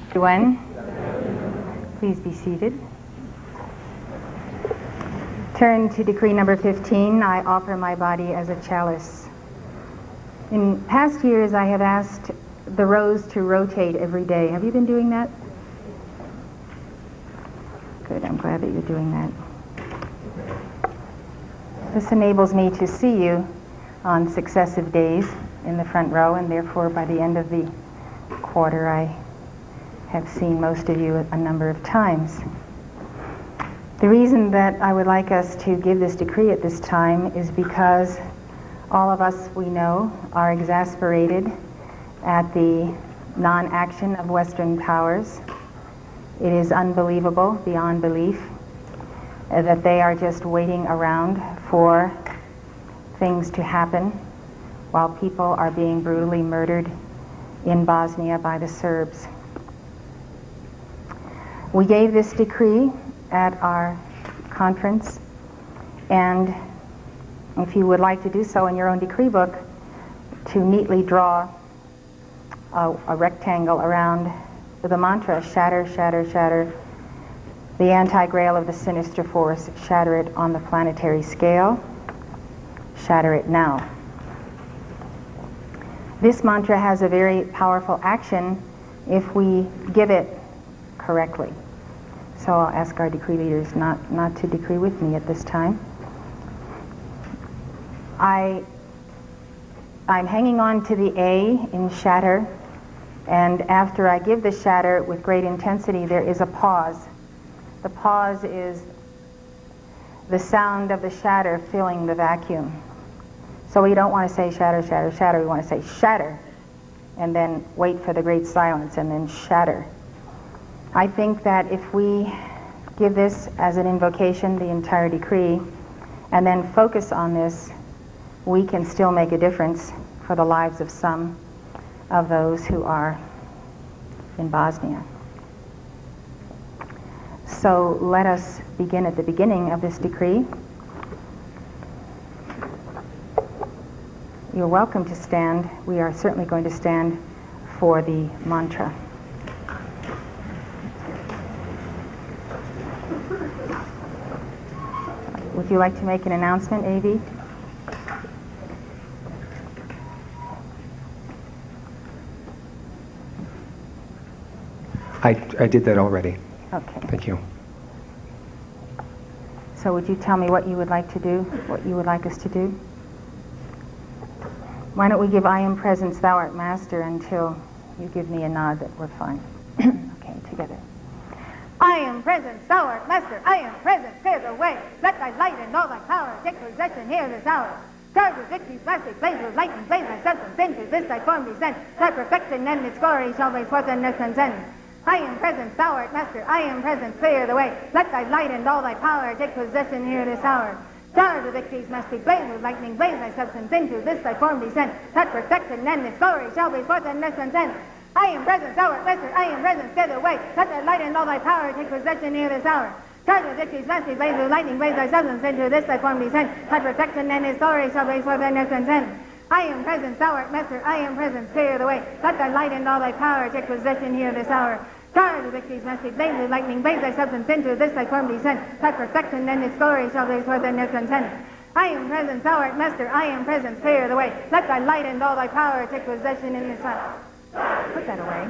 Everyone, please be seated. Turn to decree number 15. I offer my body as a chalice. In past years, I have asked the rose to rotate every day. Have you been doing that? Good, I'm glad that you're doing that. This enables me to see you on successive days in the front row, and therefore by the end of the quarter I have seen most of you a number of times. The reason that I would like us to give this decree at this time is because all of us, we know, are exasperated at the non-action of Western powers. It is unbelievable, beyond belief, that they are just waiting around for things to happen while people are being brutally murdered in Bosnia by the Serbs. We gave this decree at our conference, and if you would like to do so in your own decree book, to neatly draw a rectangle around the mantra, shatter, shatter, shatter, the AntiGrail of the sinister force, shatter it on the planetary scale, shatter it now. This mantra has a very powerful action if we give it correctly. So I'll ask our decree leaders not to decree with me at this time. I'm hanging on to the A in shatter, and after I give the shatter with great intensity, there is a pause. The pause is the sound of the shatter filling the vacuum. So we don't want to say shatter, shatter, shatter. We want to say shatter, and then wait for the great silence, and then shatter. I think that if we give this as an invocation, the entire decree, and then focus on this, we can still make a difference for the lives of some of those who are in Bosnia. So let us begin at the beginning of this decree. You're welcome to stand. We are certainly going to stand for the mantra. Would you like to make an announcement, A.V.? I did that already. Okay. Thank you. So would you tell me what you would like to do, what you would like us to do? Why don't we give I am presence, thou art master, until you give me a nod that we're fine. Okay, together. I am presence, thou art master. I am presence, clear the way. Let thy light and all thy power take possession here this hour. Charge with victory's plastic blaze with lightning, blaze thy substance into this thy form descent. Thy perfection and its glory shall blaze forth and transcend. I am presence, thou art master. I am presence, clear the way. Let thy light and all thy power take possession here this hour. Charge with victory's plastic blaze with lightning, blaze thy substance into this thy form descent. That perfection and its glory shall blaze forth and transcend. I am presence, thou art master. I am presence, clear the way. Let thy light and all thy power take possession here this hour. Charge with victory's plastic blaze with lightning, blaze thy substance into this thy form descent. That perfection and its glory shall blaze forth and transcend. I am presence, thou art master. I am presence, clear the way. Let thy light and all thy power take possession here this hour. Charge with victory's plastic blaze with lightning, blaze thy substance into this thy form descent. That perfection and its glory shall blaze forth and transcend. I am presence, thou art master. I am presence, clear the way. Let thy light and all thy power take possession in this hour. Put that away.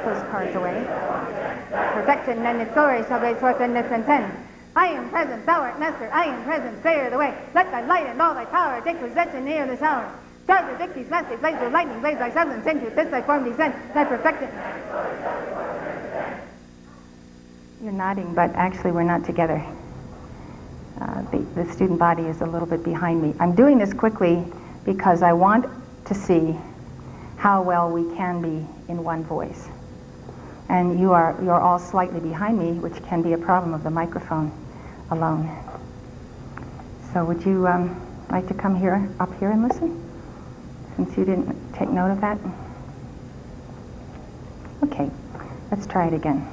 Put those cards away. Perfection and its glory shall blaze forth and transcend. I am presence, thou art master. I am presence, clear the way. Let thy light and all thy power take possession here this hour. Charge with victory's plastic blaze with lightning, blaze thy substance into this thy form descent. Thy perfection. You're nodding, but actually we're not together. The student body is a little bit behind me. I'm doing this quickly because I want to see how well we can be in one voice. And you're all slightly behind me, which can be a problem of the microphone alone. So would you like to come up here and listen, since you didn't take note of that? Okay, let's try it again.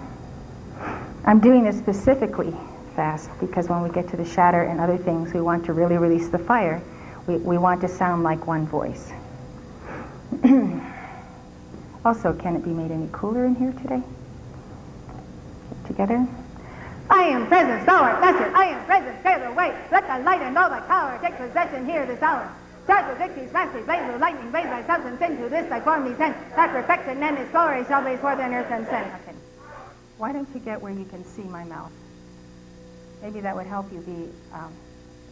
I'm doing this specifically fast because when we get to the shatter and other things, we want to really release the fire. We want to sound like one voice. Also, can it be made any cooler in here today? Together? I am present, thou art lesser. I am present, clear the way. Let thy light and all thy power take possession here this hour. Charge with victory's mastery, blaze with lightning, blaze thy substance into this thy form descend. That perfection and his glory shall blaze forth in earth and send. Okay. Why don't you get where you can see my mouth? Maybe that would help you be at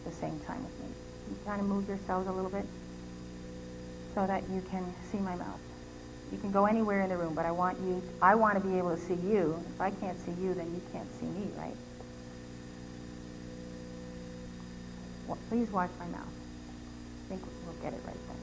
the same time with me. You kind of move yourselves a little bit so that you can see my mouth. You can go anywhere in the room, but I want to be able to see you. If I can't see you, then you can't see me, right? Well, please watch my mouth. I think we'll get it right then.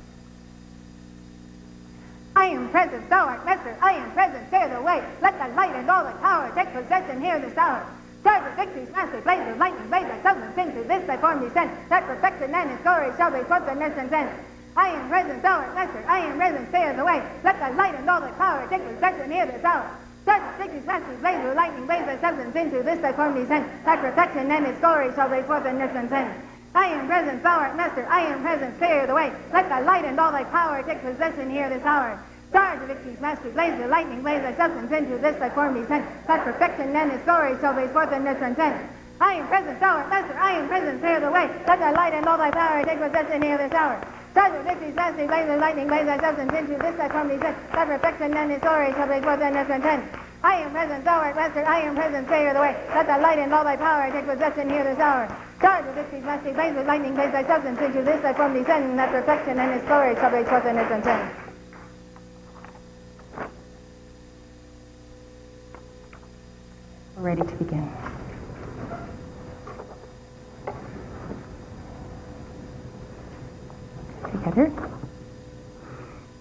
I am present, thou art master. I am present, clear the way. Let the light and all the power take possession here this hour. Charge with victory's mastery, blaze with lightning, blaze thy substance into this thy form descend. That perfection and his glory shall blaze forth in earth and send. I am present, thou art master. I am present, clear the way. Let the light and all the power take possession here this hour. Charge with victory's mastery, blaze with lightning, blaze thy substance into this thy form descend. That perfection and his glory shall blaze forth in earth and send. I am present, thou art master. I am present, clear the way. Let thy light and all thy power take possession here this hour. Charge with victory's mastery, blaze with lightning, blaze thy substance into this thy form descend. That perfection and his glory shall blaze forth in earth and send. I am present, thou art master. I am present, clear the way. Let thy light and all thy power take possession here this hour. Charge with victory's mastery, blaze with lightning, blaze thy substance into this thy form descend. That perfection and his glory shall blaze forth in earth and send. I am present, thou art master. I am present, clear the way. Let thy light and all thy power take possession here this hour. Charge with victory's mastery, blaze with lightning, blaze thy substance into this thy form descend. That perfection and his glory shall blaze forth in earth and send. We're ready to begin. Together.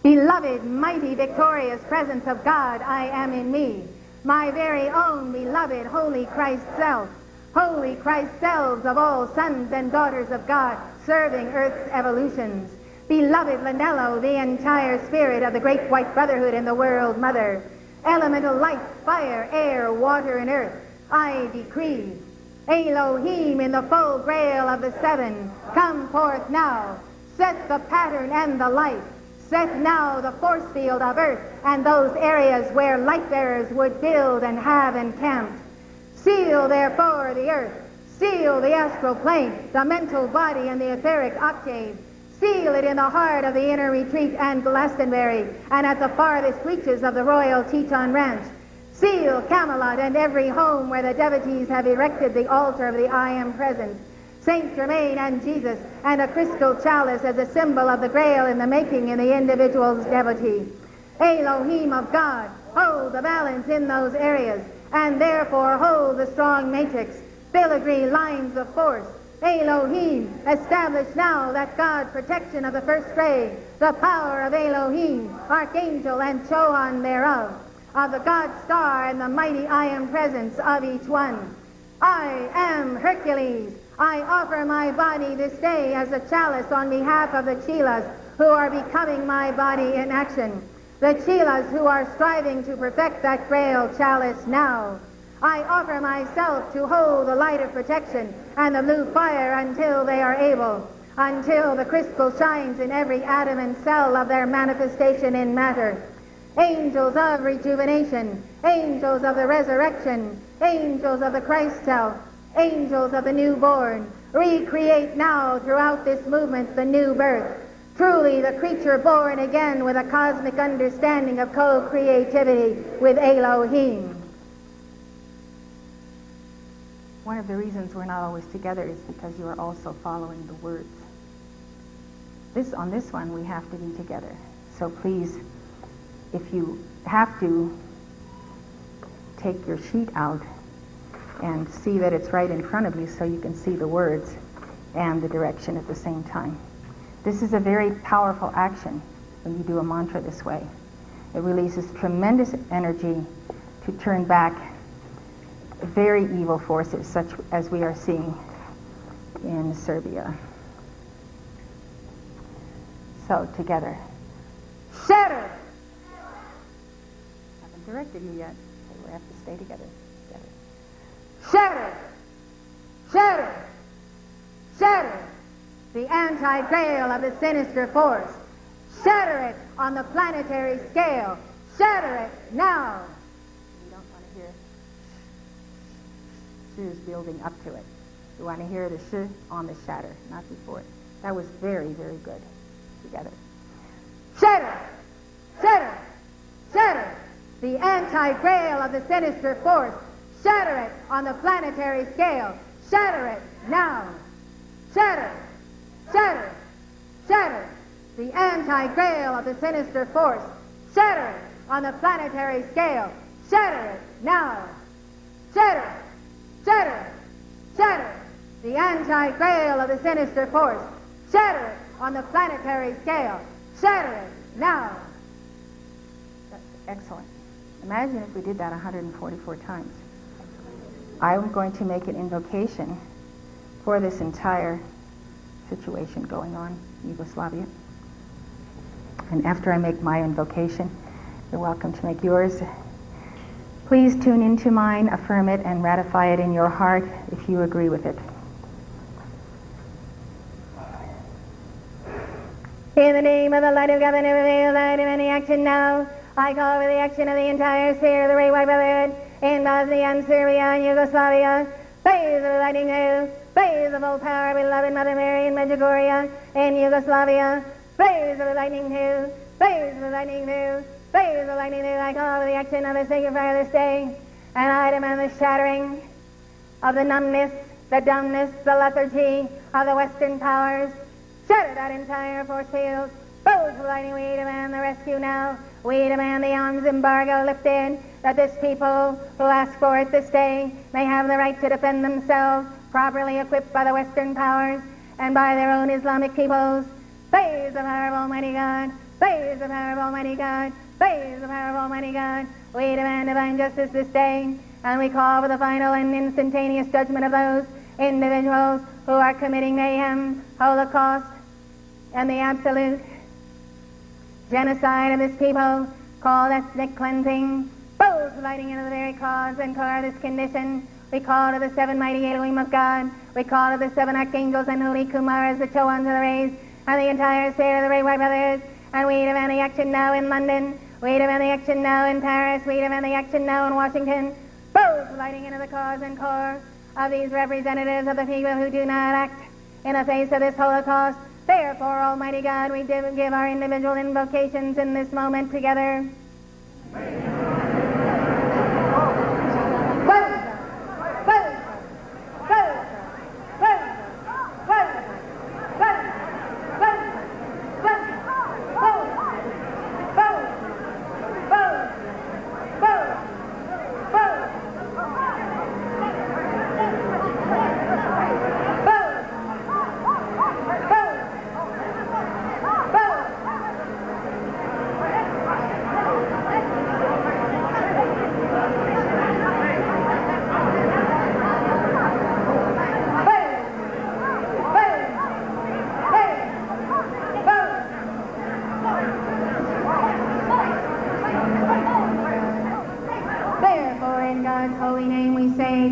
Beloved, mighty, victorious presence of God, I am in me. My very own beloved, holy Christ self. Holy Christ selves of all sons and daughters of God, serving earth's evolutions. Beloved Lanello, the entire spirit of the great white brotherhood in the world mother. Elemental light, fire, air, water, and earth, I decree. Elohim in the full grail of the seven, come forth now. Set the pattern and the light. Set now the force field of earth and those areas where light bearers would build and have encamped. Seal therefore the earth. Seal the astral plane, the mental body, and the etheric octave. Seal it in the heart of the inner retreat and Glastonbury, and at the farthest reaches of the Royal Teton Ranch. Seal Camelot and every home where the devotees have erected the altar of the I Am Present. Saint Germain and Jesus, and a crystal chalice as a symbol of the Grail in the making in the individual's devotee. Elohim of God, hold the balance in those areas, and therefore hold the strong matrix, filigree lines of force. Elohim, establish now that God protection of the first ray, the power of Elohim, Archangel and Choan thereof, of the God star and the mighty I Am presence of each one. I am Hercules. I offer my body this day as a chalice on behalf of the Chelas who are becoming my body in action. The Chelas who are striving to perfect that Grail chalice now. I offer myself to hold the light of protection and the blue fire until they are able, until the crystal shines in every atom and cell of their manifestation in matter. Angels of rejuvenation, angels of the resurrection, angels of the Christ self, angels of the newborn, recreate now throughout this movement the new birth. Truly the creature born again with a cosmic understanding of co-creativity with Elohim. One of the reasons we're not always together is because you are also following the words. On this one, we have to be together. So please, if you have to, take your sheet out and see that it's right in front of you so you can see the words and the direction at the same time. This is a very powerful action when you do a mantra this way. It releases tremendous energy to turn back very evil forces such as we are seeing in Serbia. So, together. Shatter! I haven't directed you yet, so we have to stay together. Shatter! Shatter! Shatter! The anti-grail of the sinister force. Shatter it on the planetary scale. Shatter it now. You don't want to hear sh's building up to it. You want to hear the sh on the shatter, not before it. That was very, very good together. Shatter, shatter, shatter. The anti-grail of the sinister force. Shatter it on the planetary scale. Shatter it now. Shatter, shatter, shatter. The anti-grail of the sinister force. Shatter it on the planetary scale. Shatter it now. Shatter, shatter, shatter. The anti-grail of the sinister force. Shatter it on the planetary scale. Shatter it now. That's excellent. Imagine if we did that 144 times. I'm going to make an invocation for this entire situation going on in Yugoslavia. And after I make my invocation, you're welcome to make yours. Please tune into mine, affirm it, and ratify it in your heart if you agree with it. In the name of the light of God that never fails, I demand any action now. I call for the action of the entire sphere of the Ray White Brotherhood in Bosnia and Serbia and Yugoslavia. Blaze of lightning hail, blaze of all power, beloved Mother Mary in Medjugorje in Yugoslavia. Blaze of lightning hail, blaze of lightning hail, blaze of lightning hail. I call for the action of the sacred fire this day, and I demand the shattering of the numbness, the dumbness, the lethargy of the Western powers. Shatter that entire force field. Both lightning, we demand the rescue now. We demand the arms embargo lifted, that this people who ask for it this day may have the right to defend themselves, properly equipped by the Western powers and by their own Islamic peoples. Praise the power of Almighty God. Praise the power of Almighty God. Praise the power of Almighty God. We demand divine justice this day, and we call for the final and instantaneous judgment of those individuals who are committing mayhem, holocaust, and the absolute genocide of this people called ethnic cleansing, both lighting into the very cause and core of this condition. We call to the seven mighty Elohim of God. We call to the seven archangels and holy Kumaras, the chosen of the rays, and the entire sphere of the Ray White Brothers. And we demand the action now in London. We demand the action now in Paris. We demand the action now in Washington, both lighting into the cause and core of these representatives of the people who do not act in the face of this Holocaust. Therefore, Almighty God, we give our individual invocations in this moment together.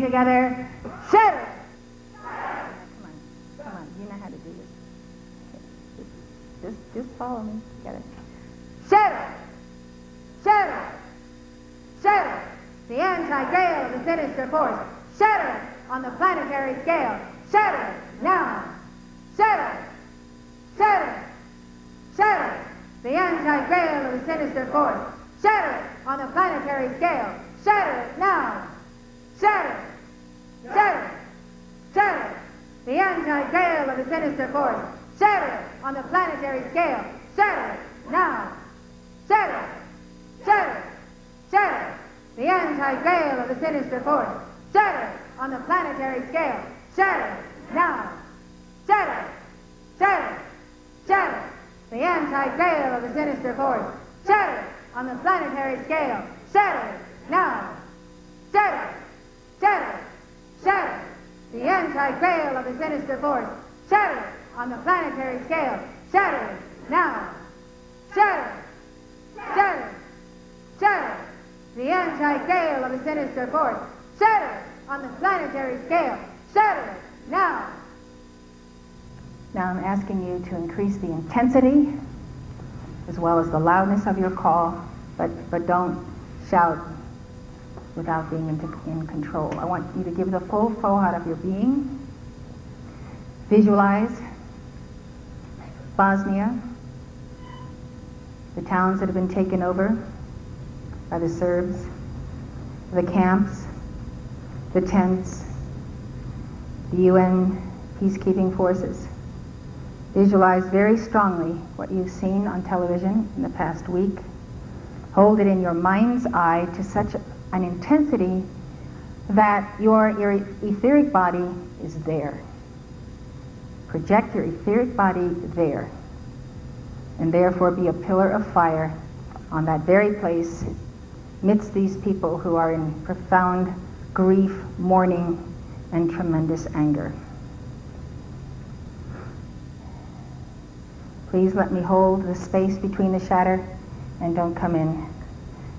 Together, shatter! Come on, you know how to do this. Just follow me together. Shatter! Shatter! Shatter! The anti-grail of the sinister force. Shatter on the planetary scale. Shatter now! Shatter! Shatter! Shatter! The anti-grail of the sinister force. Shatter on the planetary scale. Shatter now! Shatter! Shatter! Shatter! The anti-grail of the sinister force. Shatter on the planetary scale. Shatter now! Shatter! Shatter! Shatter! The anti-grail of the sinister force. Shatter on the planetary scale. Shatter now! Shatter! Shatter! Shatter! The anti-grail of the sinister force. Shatter on the planetary scale. Shatter now! Shatter! Shatter! Shatter! The anti-grail of the sinister force. Shatter on the planetary scale. Shatter now! Shatter! Shatter! Shatter! The anti-grail of the sinister force. Shatter on the planetary scale. Shatter now! Now I'm asking you to increase the intensity as well as the loudness of your call, but don't shout without being in control. I want you to give the full flow out of your being. Visualize Bosnia, the towns that have been taken over by the Serbs, the camps, the tents, the UN peacekeeping forces. Visualize very strongly what you've seen on television in the past week. Hold it in your mind's eye to such an intensity that your etheric body is there. Project your etheric body there, and therefore be a pillar of fire on that very place amidst these people who are in profound grief, mourning, and tremendous anger. Please let me hold the space between the shatter and don't come in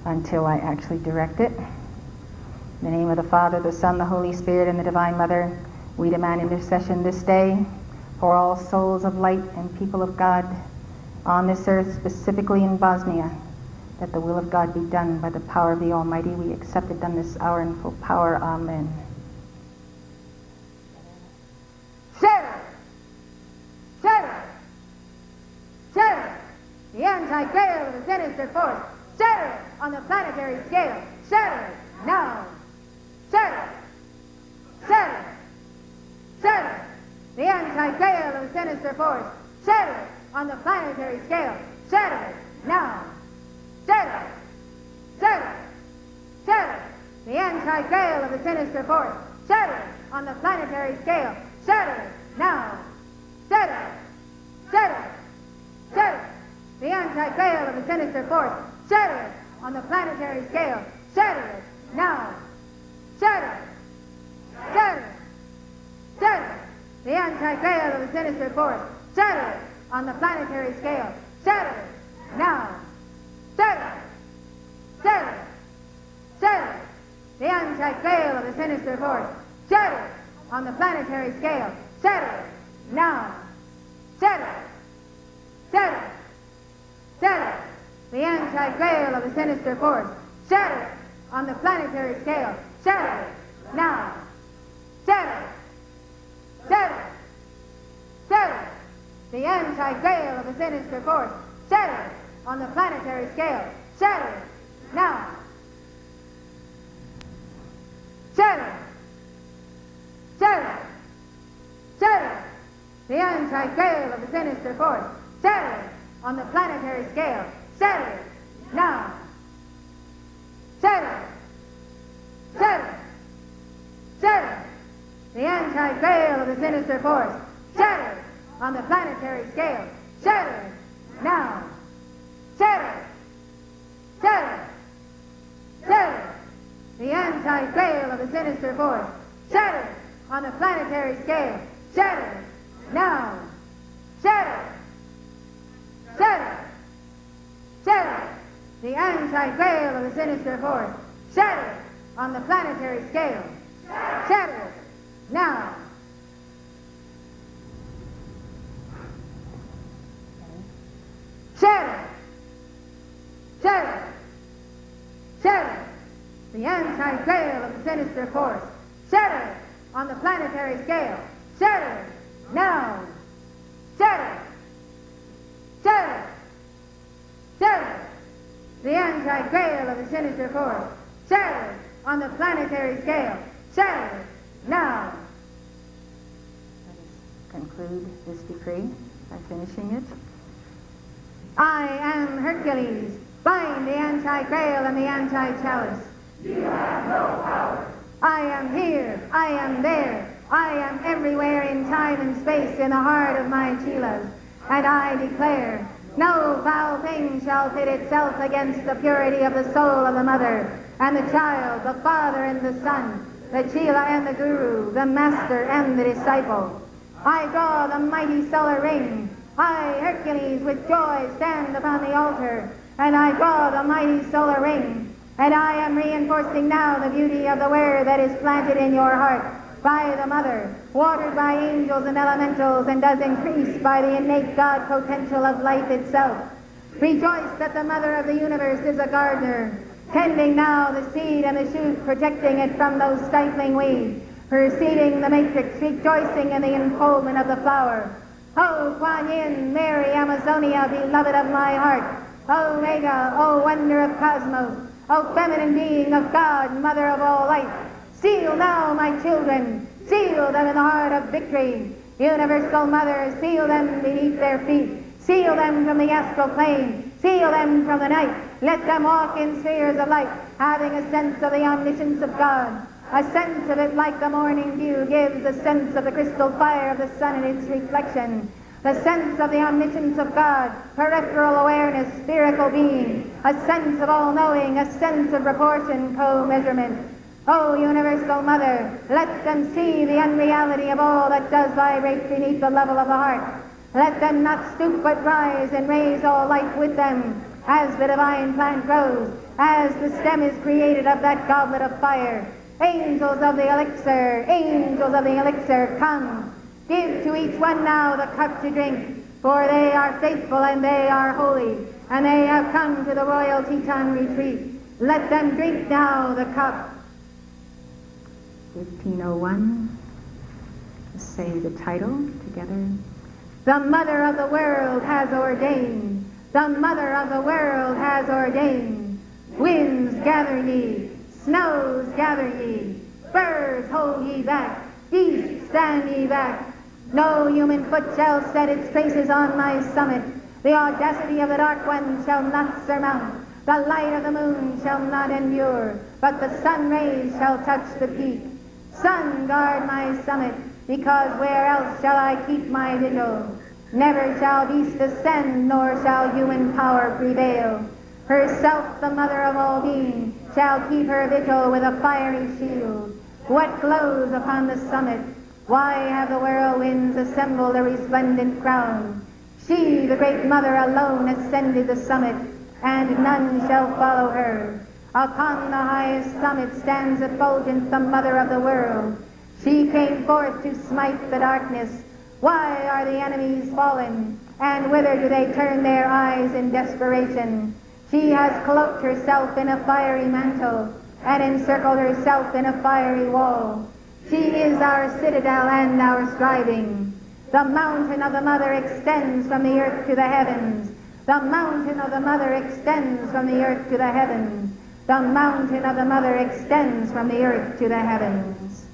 until I actually direct it. In the name of the Father, the Son, the Holy Spirit, and the Divine Mother, we demand intercession this day for all souls of light and people of God on this earth, specifically in Bosnia, that the will of God be done by the power of the Almighty. We accept it done this hour in full power. Amen. Shatter! Shatter! Shatter! The AntiGrail of the sinister force. Shatter it on the planetary scale. Shatter it now. Shatter it. Shatter it. Shatter it. The AntiGrail of the sinister force. Shatter it on the planetary scale. Shatter it now. Shatter it. Shatter it. Shatter it. The AntiGrail of the sinister force. Shatter it on the planetary scale. Shatter it now. Shatter it. Shatter it. Shatter it. The AntiGrail of the sinister force. Shatter it on the planetary scale. Shatter it now. Shatter it. Shatter it. Shatter it. The AntiGrail of the sinister force. Shatter it on the planetary scale. Shatter it now. Shatter it. Shatter it. Shatter it. The AntiGrail of the sinister force. Shatter it on the planetary scale. Shatter it now. Shatter it. Shatter it. Shatter it. The AntiGrail of the sinister force. Shatter it on the planetary scale. Shatter it now. Shatter it. Shatter it. Shatter it. The AntiGrail of the sinister force. Shatter it on the planetary scale. Shatter it now. Shatter it. Shatter it. Shatter it. The AntiGrail of the sinister force. Shatter it on the planetary scale. Shatter it now. Shatter it. Shatter it. Shatter it. The AntiGrail of the sinister force. Shatter it on the planetary scale. Shatter it now. Shatter it. Shatter it. Shatter it. The AntiGrail of the sinister force. Shatter it on the planetary scale. Shatter it now. Shatter it. Shatter it. Shatter it. The AntiGrail of the sinister force. Shatter it on the planetary scale. Shatter it now. Shatter it. Shatter it. Shatter it. The AntiGrail of the sinister force. Shatter it on the planetary scale. Shatter it now. Shatter it. Shatter it. Shatter it. The AntiGrail of the sinister force. Shatter it on the planetary scale. Shatter it now. Let us conclude this decree by finishing it. I am Hercules. Bind the AntiGrail and the anti-chalice. You have no power. I am here. I am there. I am everywhere in time and space in the heart of my chelas. And I declare, no foul thing shall pit itself against the purity of the soul of the mother, and the child, the father and the son, the chela and the guru, the master and the disciple. I draw the mighty solar ring. I, Hercules, with joy stand upon the altar, and I draw the mighty solar ring. And I am reinforcing now the beauty of the word that is planted in your heart by the mother, watered by angels and elementals, and does increase by the innate God potential of life itself. Rejoice that the Mother of the universe is a gardener, tending now the seed and the shoot, protecting it from those stifling weeds, preceding the matrix, rejoicing in the unfoldment of the flower. O Kuan Yin, Mary, Amazonia, beloved of my heart, O Omega, O wonder of cosmos, O feminine being of God, mother of all life, seal now my children, seal them in the heart of victory. Universal Mother, seal them beneath their feet, seal them from the astral plane, seal them from the night. Let them walk in spheres of light, having a sense of the omniscience of God. A sense of it like the morning dew gives a sense of the crystal fire of the sun in its reflection. The sense of the omniscience of God, peripheral awareness, spherical being, a sense of all-knowing, a sense of proportion, co-measurement. O Universal Mother, let them see the unreality of all that does vibrate beneath the level of the heart. Let them not stoop but rise and raise all life with them, as the divine plant grows, as the stem is created of that goblet of fire. Angels of the elixir, come. Give to each one now the cup to drink, for they are faithful and they are holy, and they have come to the royal Teton retreat. Let them drink now the cup. 1501. Say the title together. The Mother of the world has ordained. The Mother of the world has ordained. Winds gather ye, snows gather ye, birds hold ye back, beasts stand ye back. No human foot shall set its traces on my summit. The audacity of the dark one shall not surmount. The light of the moon shall not endure, but the sun rays shall touch the peak. Sun, guard my summit, because where else shall I keep my vigil? Never shall beast ascend, nor shall human power prevail. Herself, the mother of all being, shall keep her vigil with a fiery shield. What glows upon the summit? Why have the whirlwinds assembled a resplendent crown? She, the great mother, alone ascended the summit, and none shall follow her. Upon the highest summit stands effulgent the mother of the world. She came forth to smite the darkness. Why are the enemies fallen? And whither do they turn their eyes in desperation? She has cloaked herself in a fiery mantle, and encircled herself in a fiery wall. She is our citadel and our striving. The mountain of the mother extends from the earth to the heavens. The mountain of the mother extends from the earth to the heavens. The mountain of the mother extends from the earth to the heavens.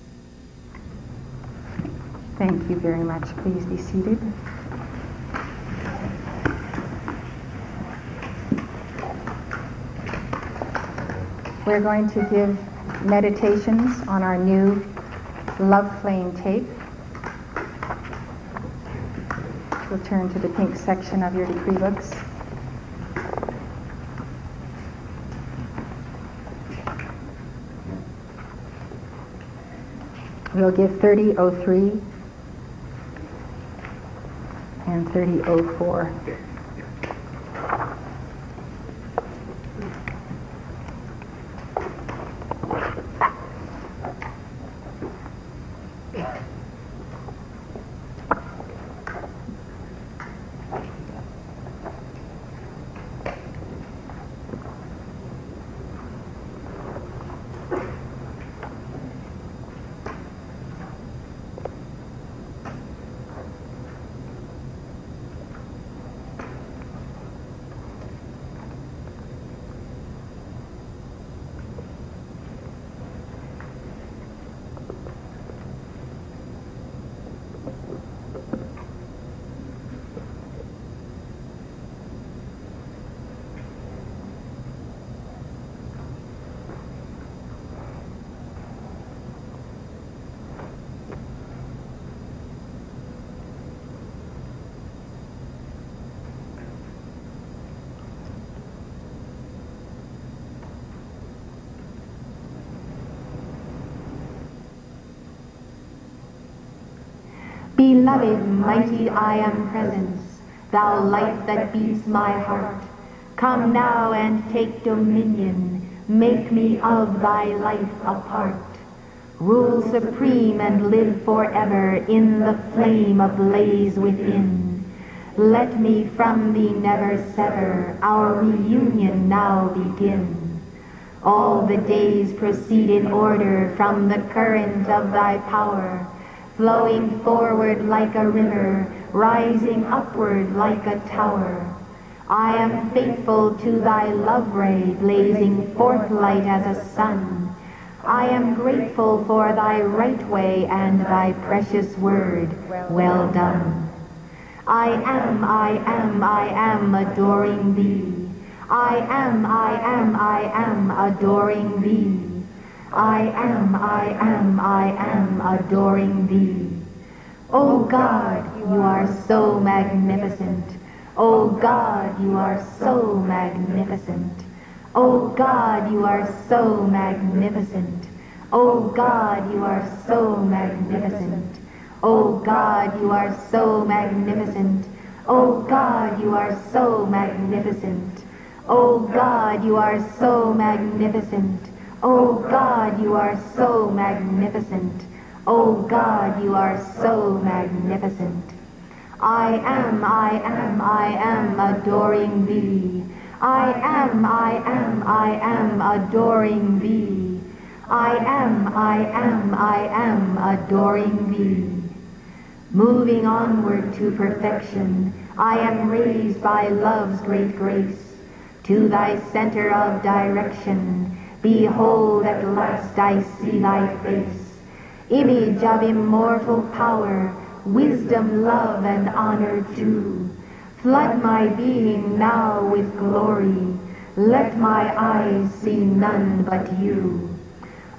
Thank you very much. Please be seated. We're going to give meditations on our new Love Flame tape. We'll turn to the pink section of your decree books. We'll give 3003 and 3004. Beloved, mighty I am presence, thou light that beats my heart. Come now and take dominion, make me of thy life a part. Rule supreme and live forever in the flame ablaze within. Let me from thee never sever, our reunion now begin. All the days proceed in order from the current of thy power, flowing forward like a river, rising upward like a tower. I am faithful to thy love ray, blazing forth light as a sun. I am grateful for thy right way and thy precious word, well done. I am adoring thee. I am adoring thee. I am adoring thee. O God, you are so magnificent. O God, you are so magnificent. O God, you are so magnificent. O God, you are so magnificent. O God, you are so magnificent. O God, you are so magnificent. O God, you are so magnificent. O God, you are so magnificent. O God, you are so magnificent. I am adoring thee. I am adoring thee. I am adoring thee. Moving onward to perfection, I am raised by love's great grace. To thy center of direction, behold at last I see thy face. Image of immortal power, wisdom, love, and honor too. Flood my being now with glory. Let my eyes see none but you.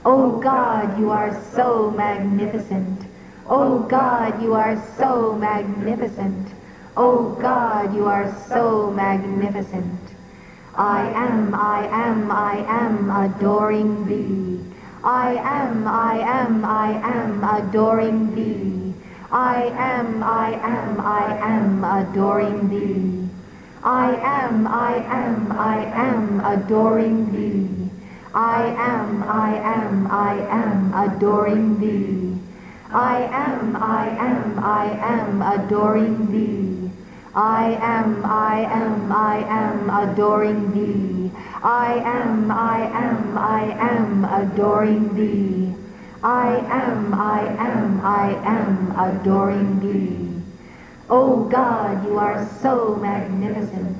O God, you are so magnificent. O God, you are so magnificent. O God, you are so magnificent. I am adoring thee. I am adoring thee. I am adoring thee. I am adoring thee. I am adoring thee. I am adoring thee. I am adoring thee. I am adoring thee. I am adoring thee. O God, you are so magnificent.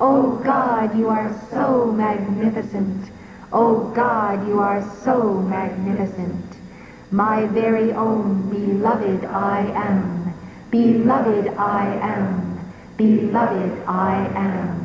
O God, you are so magnificent. O God, you are so magnificent. My very own beloved I am. Beloved I am. Beloved I am.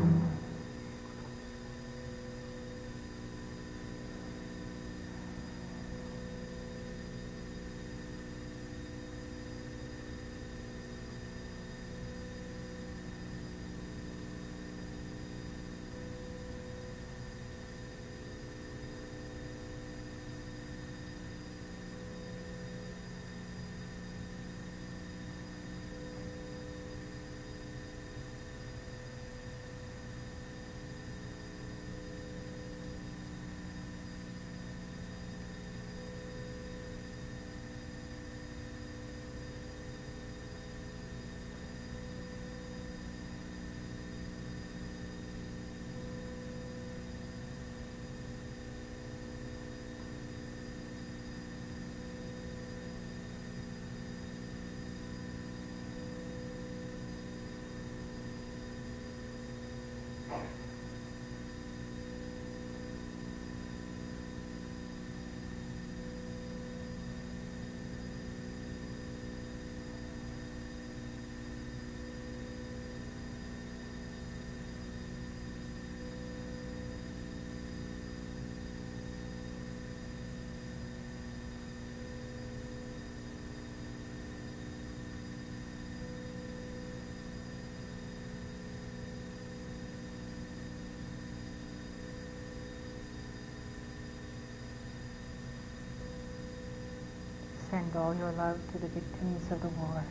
Send all your love to the victims of the war,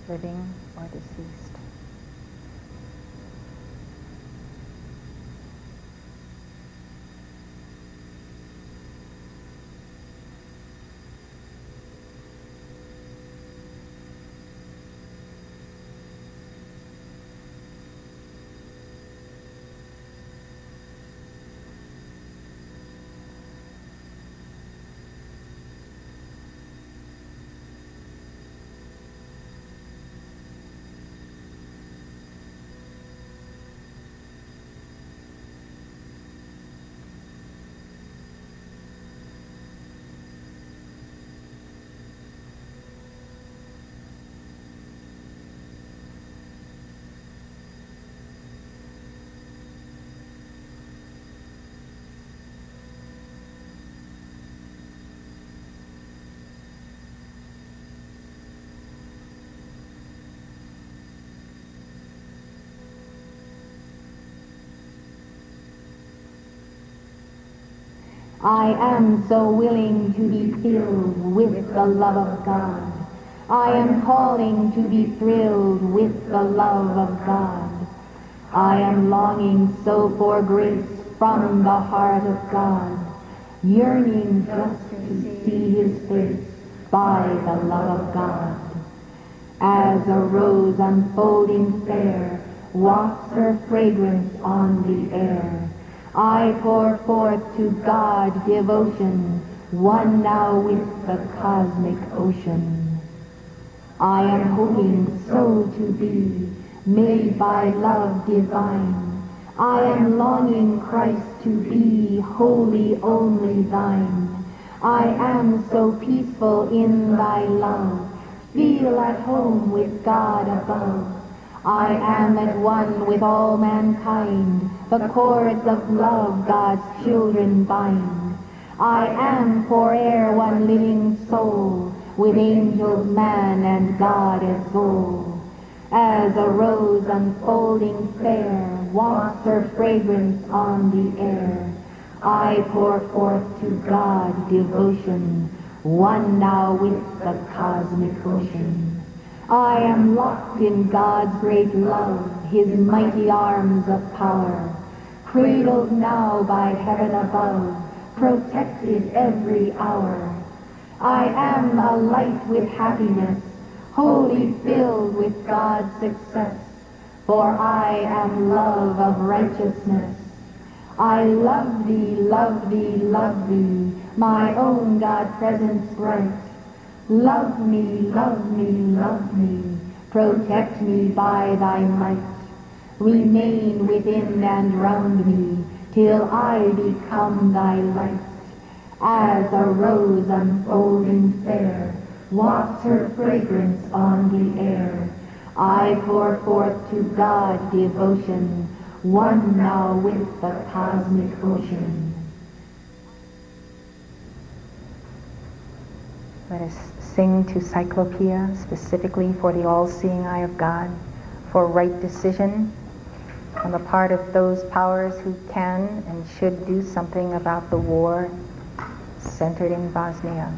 living or deceased. I am so willing to be filled with the love of God. I am calling to be thrilled with the love of God. I am longing so for grace from the heart of God, yearning just to see his face by the love of God. As a rose unfolding fair wafts her fragrance on the air, I pour forth to God devotion, one now with the cosmic ocean. I am hoping so to be made by love divine. I am longing, Christ, to be wholly only thine. I am so peaceful in thy love, feel at home with God above. I am at one with all mankind, the cords of love God's children bind. I am for e'er one living soul, with angels, man, and God as goal. As a rose unfolding fair wafts her fragrance on the air, I pour forth to God devotion, one now with the cosmic ocean. I am locked in God's great love, his mighty arms of power, cradled now by heaven above, protected every hour. I am a light with happiness, wholly filled with God's success, for I am love of righteousness. I love thee, love thee, love thee, my own God presence bright. Love me, love me, love me, protect me by thy might. Remain within and round me, till I become thy light. As a rose unfolding fair wafts her fragrance on the air, I pour forth to God devotion, one now with the cosmic ocean. Let us sing to Cyclopea, specifically for the all-seeing eye of God, for right decision on the part of those powers who can and should do something about the war centered in Bosnia.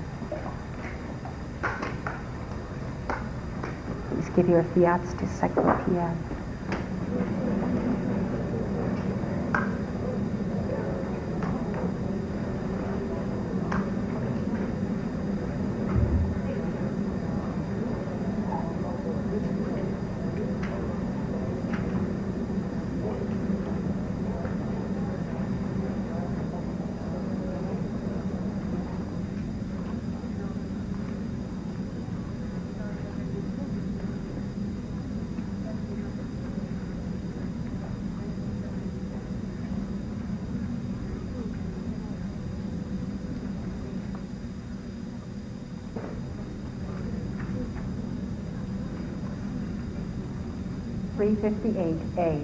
Please give your fiats to Cyclopea. A.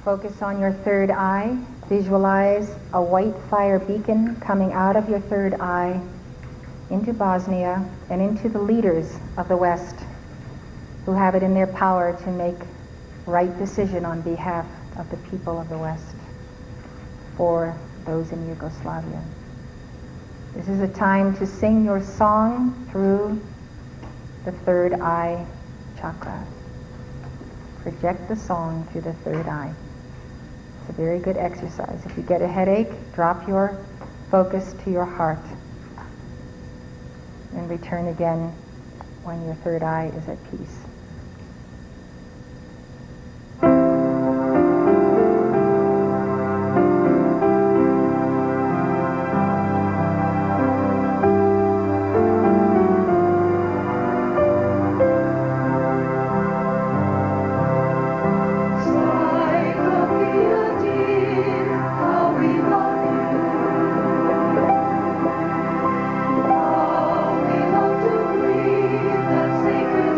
Focus on your third eye. Visualize a white fire beacon coming out of your third eye into Bosnia and into the leaders of the West who have it in their power to make right decision on behalf of the people of the West for those in Yugoslavia. This is a time to sing your song through the third eye chakra. Project the song through the third eye. It's a very good exercise. If you get a headache, drop your focus to your heart and return again when your third eye is at peace. That sacred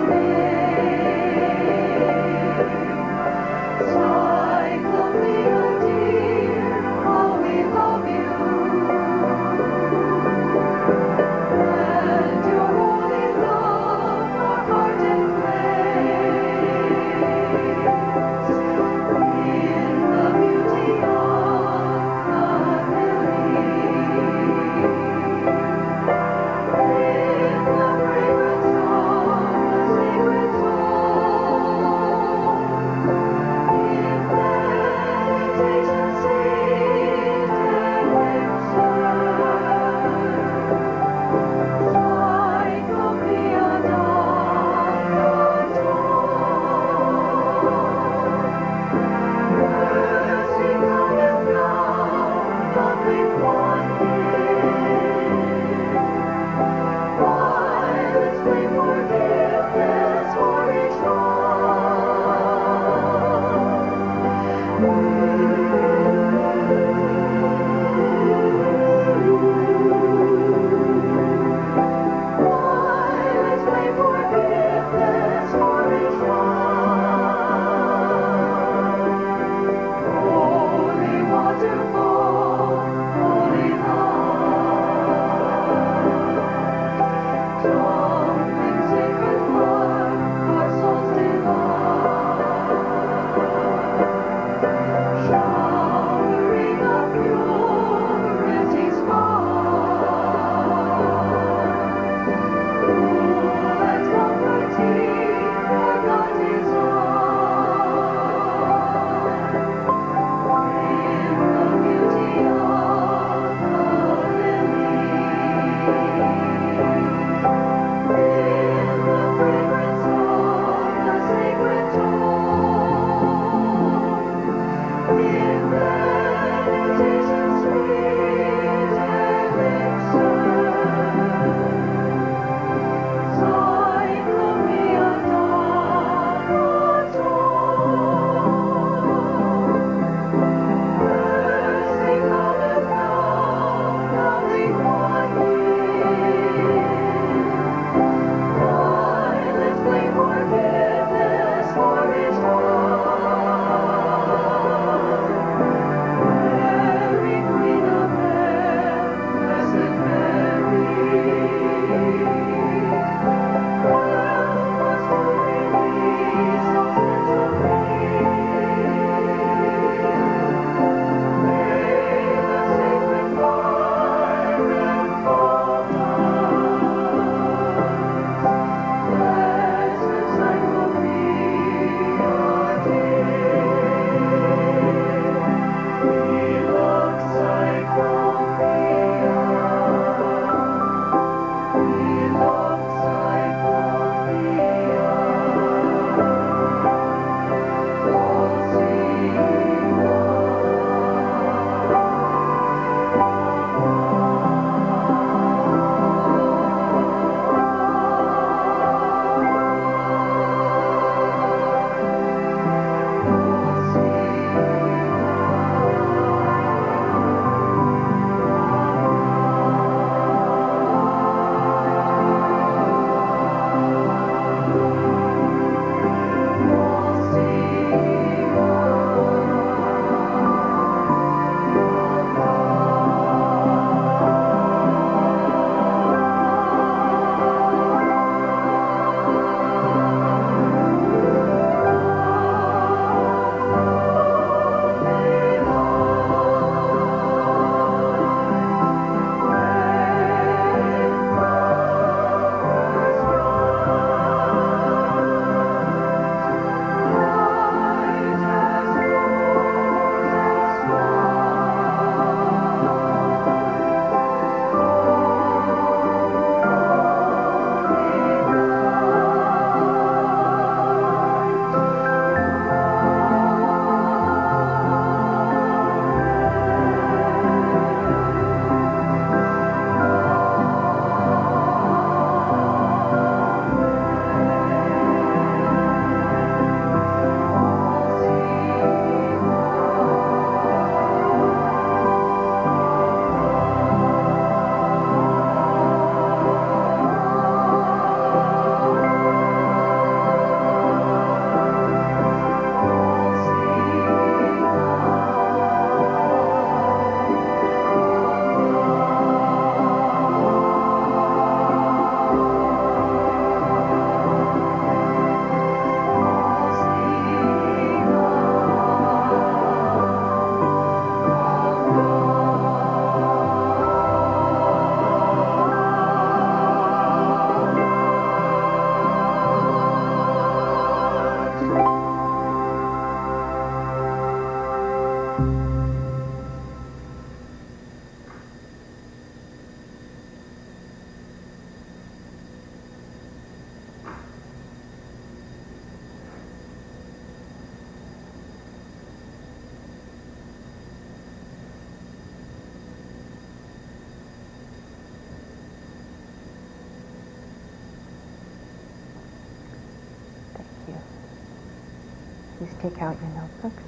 please take out your notebooks.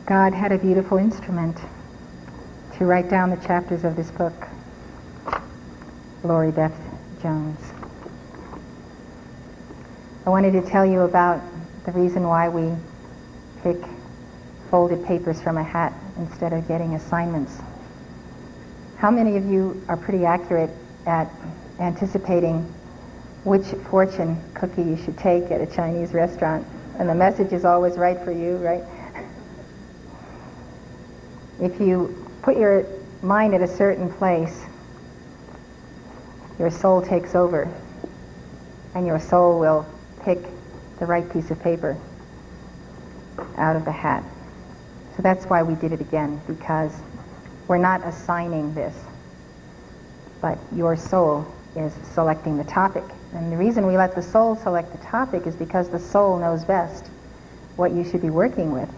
God had a beautiful instrument to write down the chapters of this book. Lori Beth Jones. I wanted to tell you about the reason why we pick folded papers from a hat instead of getting assignments. How many of you are pretty accurate at anticipating which fortune cookie you should take at a Chinese restaurant? And the message is always right for you, right? If you put your mind at a certain place, your soul takes over, and your soul will pick the right piece of paper out of the hat. So that's why we did it again, because we're not assigning this, but your soul is selecting the topic. And the reason we let the soul select the topic is because the soul knows best what you should be working with,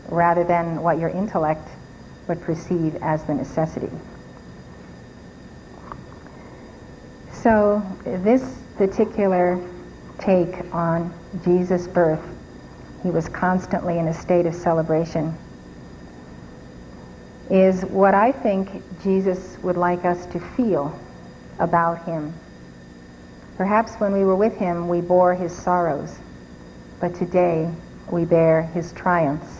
rather than what your intellect would perceive as the necessity. So this particular take on Jesus' birth, he was constantly in a state of celebration, is what I think Jesus would like us to feel about him. Perhaps when we were with him, we bore his sorrows, but today we bear his triumphs,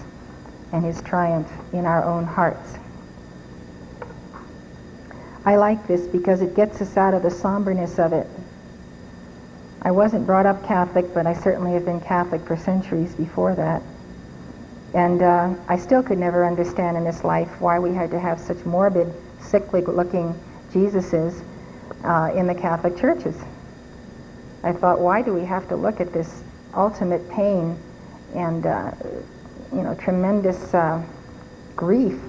and his triumph in our own hearts. I like this because it gets us out of the somberness of it. I wasn't brought up Catholic, but I certainly have been Catholic for centuries before that. And I still could never understand in this life why we had to have such morbid, sickly-looking Jesuses in the Catholic churches. I thought, why do we have to look at this ultimate pain and tremendous grief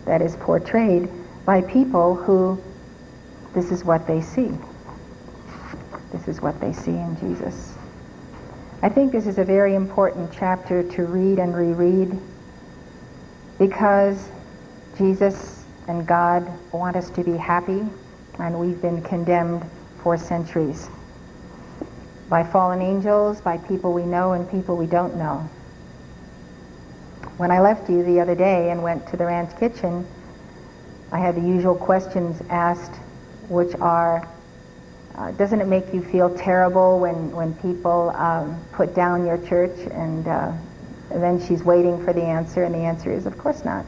that is portrayed by people who this is what they see. This is what they see in Jesus. I think this is a very important chapter to read and reread, because Jesus and God want us to be happy, and we've been condemned for centuries by fallen angels, by people we know and people we don't know. When I left you the other day and went to the ranch kitchen, I had the usual questions asked, which are, doesn't it make you feel terrible when people put down your church? And then she's waiting for the answer, and the answer is, of course not,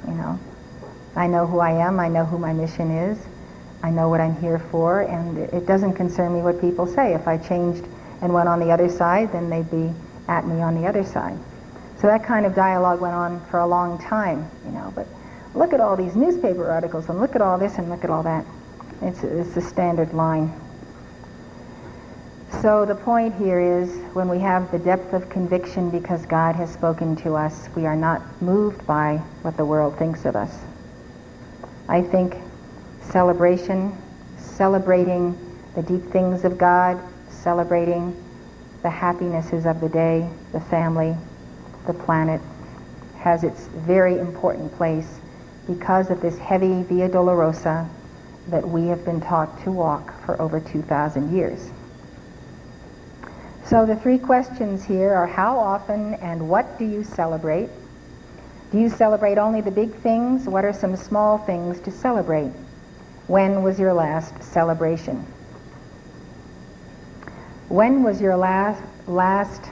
I know who I am, I know who my mission is, I know what I'm here for, and it doesn't concern me what people say. If I changed and went on the other side, then they'd be at me on the other side. So that kind of dialogue went on for a long time, but look at all these newspaper articles, and look at all this, and look at all that. It's a standard line. So the point here is, when we have the depth of conviction because God has spoken to us, we are not moved by what the world thinks of us. I think celebrating the deep things of God, celebrating the happinesses of the day, the family, the planet, has its very important place because of this heavy Via Dolorosa that we have been taught to walk for over 2,000 years. So the three questions here are, how often and what do you celebrate? Do you celebrate only the big things? What are some small things to celebrate? When was your last celebration? When was your last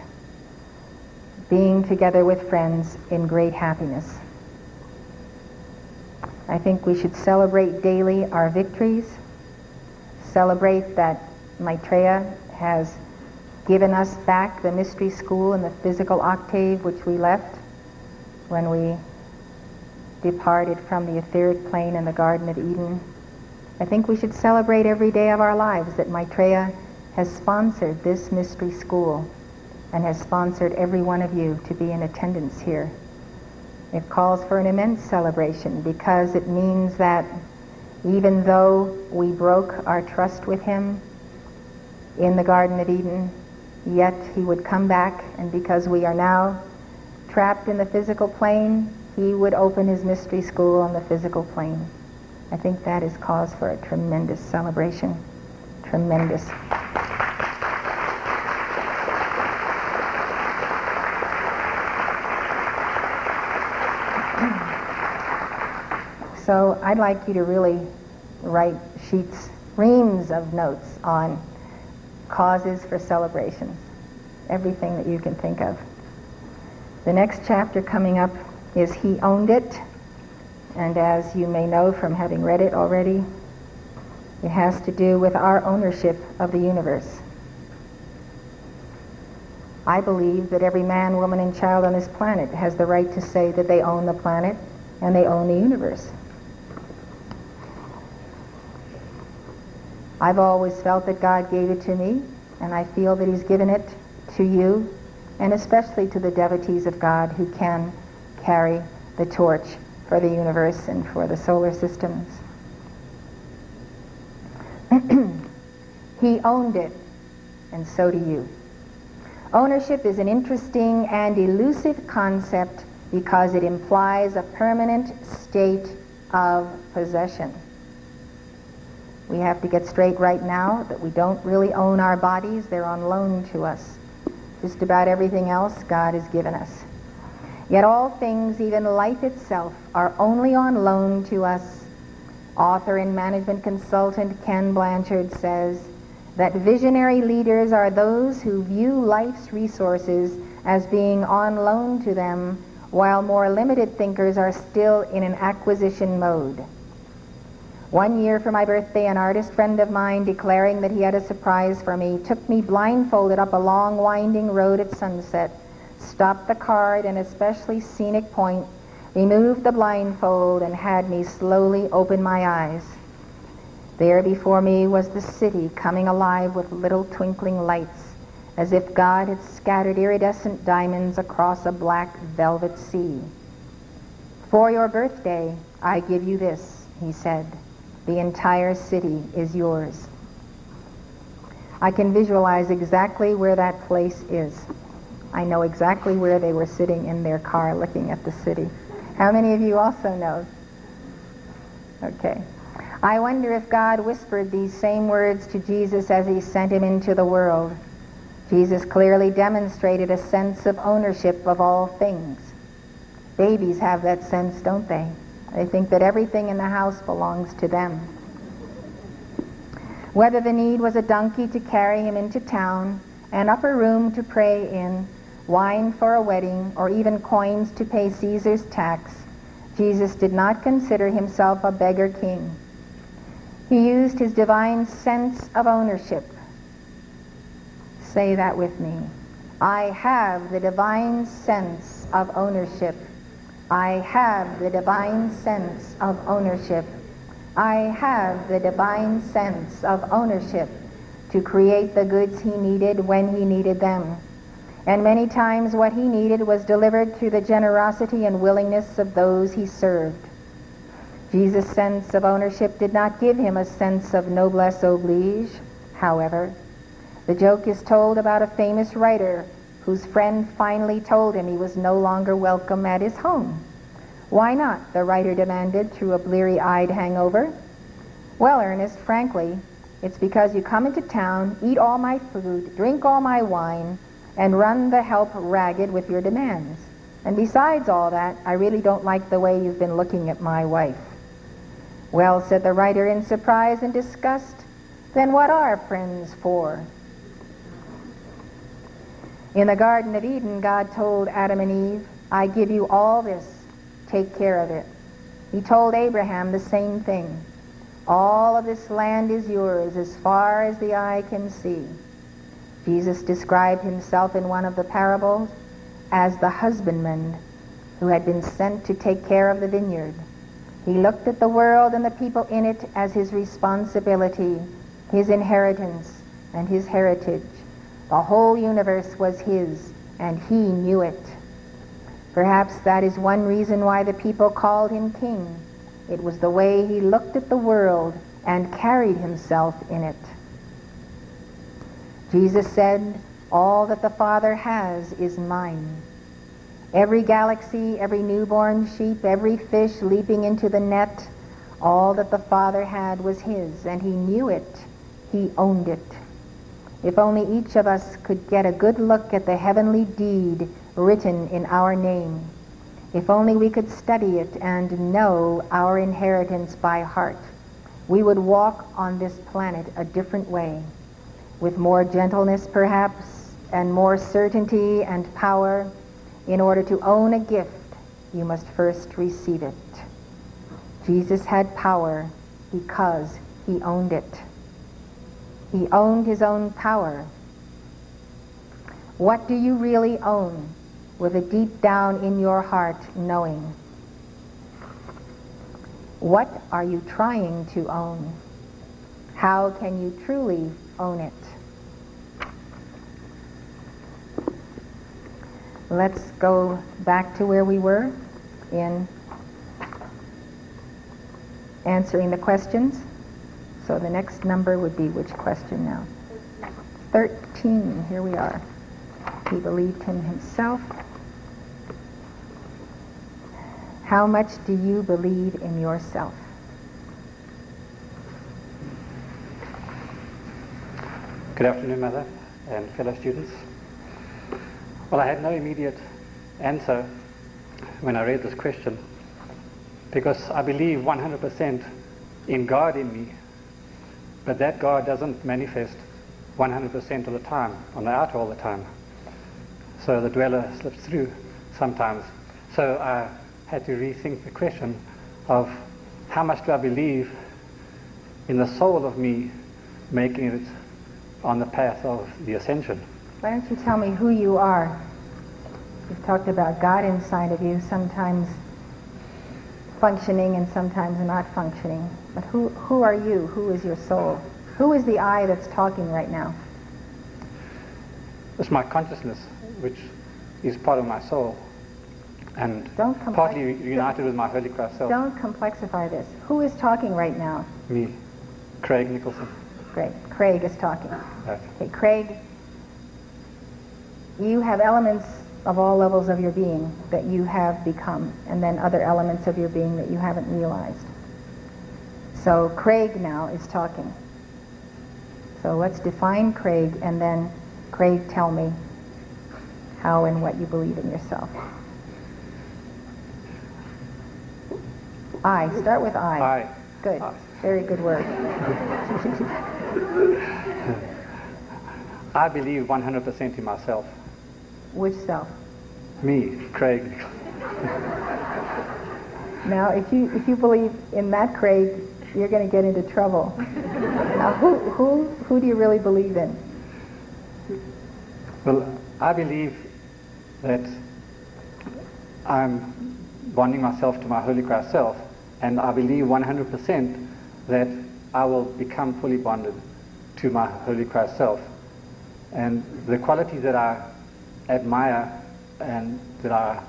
being together with friends in great happiness. I think we should celebrate daily our victories, celebrate that Maitreya has given us back the mystery school and the physical octave which we left when we departed from the etheric plane in the Garden of Eden. I think we should celebrate every day of our lives that Maitreya has sponsored this mystery school and has sponsored every one of you to be in attendance here. It calls for an immense celebration because it means that even though we broke our trust with him in the Garden of Eden, yet he would come back, and because we are now trapped in the physical plane, he would open his mystery school on the physical plane. I think that is cause for a tremendous celebration. Tremendous. So I'd like you to really write sheets, reams of notes on causes for celebrations, everything that you can think of. The next chapter coming up is He Owned It, and as you may know from having read it already, it has to do with our ownership of the universe. I believe that every man, woman, and child on this planet has the right to say that they own the planet and they own the universe. I've always felt that God gave it to me, and I feel that He's given it to you, and especially to the devotees of God who can carry the torch for the universe and for the solar systems. He owned it, and so do you. Ownership is an interesting and elusive concept because it implies a permanent state of possession. We have to get straight right now that we don't really own our bodies. They're on loan to us. Just about everything else God has given us. Yet all things, even life itself, are only on loan to us. Author and management consultant Ken Blanchard says that visionary leaders are those who view life's resources as being on loan to them, while more limited thinkers are still in an acquisition mode. One year for my birthday, an artist friend of mine, declaring that he had a surprise for me, took me blindfolded up a long winding road at sunset, stopped the car at an especially scenic point, removed the blindfold, and had me slowly open my eyes. There before me was the city coming alive with little twinkling lights, as if God had scattered iridescent diamonds across a black velvet sea. For your birthday, I give you this, he said. The entire city is yours. I can visualize exactly where that place is. I know exactly where they were sitting in their car looking at the city. How many of you also know? Okay. I wonder if God whispered these same words to Jesus as he sent him into the world. Jesus clearly demonstrated a sense of ownership of all things. Babies have that sense, don't they? They think that everything in the house belongs to them. Whether the need was a donkey to carry him into town, an upper room to pray in, wine for a wedding, or even coins to pay Caesar's tax, Jesus did not consider himself a beggar king. He used his divine sense of ownership. Say that with me. I have the divine sense of ownership. I have the divine sense of ownership. I have the divine sense of ownership to create the goods he needed when he needed them. And many times what he needed was delivered through the generosity and willingness of those he served. Jesus' sense of ownership did not give him a sense of noblesse oblige. However, the joke is told about a famous writer whose friend finally told him he was no longer welcome at his home. Why not? The writer demanded through a bleary-eyed hangover. Well, Ernest, frankly, it's because you come into town, eat all my food, drink all my wine, and run the help ragged with your demands. And besides all that, I really don't like the way you've been looking at my wife. Well, said the writer in surprise and disgust, then what are friends for? In the Garden of Eden, God told Adam and Eve, I give you all this. Take care of it. He told Abraham the same thing. All of this land is yours as far as the eye can see. Jesus described himself in one of the parables as the husbandman who had been sent to take care of the vineyard. He looked at the world and the people in it as his responsibility, his inheritance, and his heritage. The whole universe was his, and he knew it. Perhaps that is one reason why the people called him king. It was the way he looked at the world and carried himself in it. Jesus said, all that the Father has is mine. Every galaxy, every newborn sheep, every fish leaping into the net, all that the Father had was his, and he knew it. He owned it. If only each of us could get a good look at the heavenly deed written in our name. If only we could study it and know our inheritance by heart, we would walk on this planet a different way, with more gentleness perhaps, and more certainty and power. In order to own a gift, you must first receive it. Jesus had power because he owned it. He owned his own power. What do you really own with a deep down in your heart knowing? What are you trying to own? How can you truly own it? Let's go back to where we were in answering the questions. So the next number would be which question now? 13. Here we are. He believed in himself. How much do you believe in yourself? Good afternoon, Mother and fellow students. Well, I had no immediate answer when I read this question, because I believe 100% in God in me, but that God doesn't manifest 100% of the time, on the outer all the time. So the dweller slips through sometimes. So I had to rethink the question of how much do I believe in the soul of me making it on the path of the ascension. Why don't you tell me who you are? You've talked about God inside of you, sometimes functioning and sometimes not functioning. But who are you? Who is your soul? Who is the I that's talking right now? It's my consciousness, which is part of my soul, and partly united with my Holy Christ self. Don't complexify this. Who is talking right now? Me, Craig Nicholson. Great. Craig is talking. Right. Okay, Craig, you have elements of all levels of your being that you have become, and then other elements of your being that you haven't realized. So Craig now is talking. So let's define Craig, and then Craig, tell me how and what you believe in yourself. I. Start with I. Good. Very good word. I believe 100% in myself. Which self? Me, Craig. Now, if you believe in that Craig, you're going to get into trouble. Now, who do you really believe in? Well, I believe that I'm bonding myself to my Holy Christ self, and I believe 100% that I will become fully bonded to my Holy Christ self. And the qualities that I admire and that I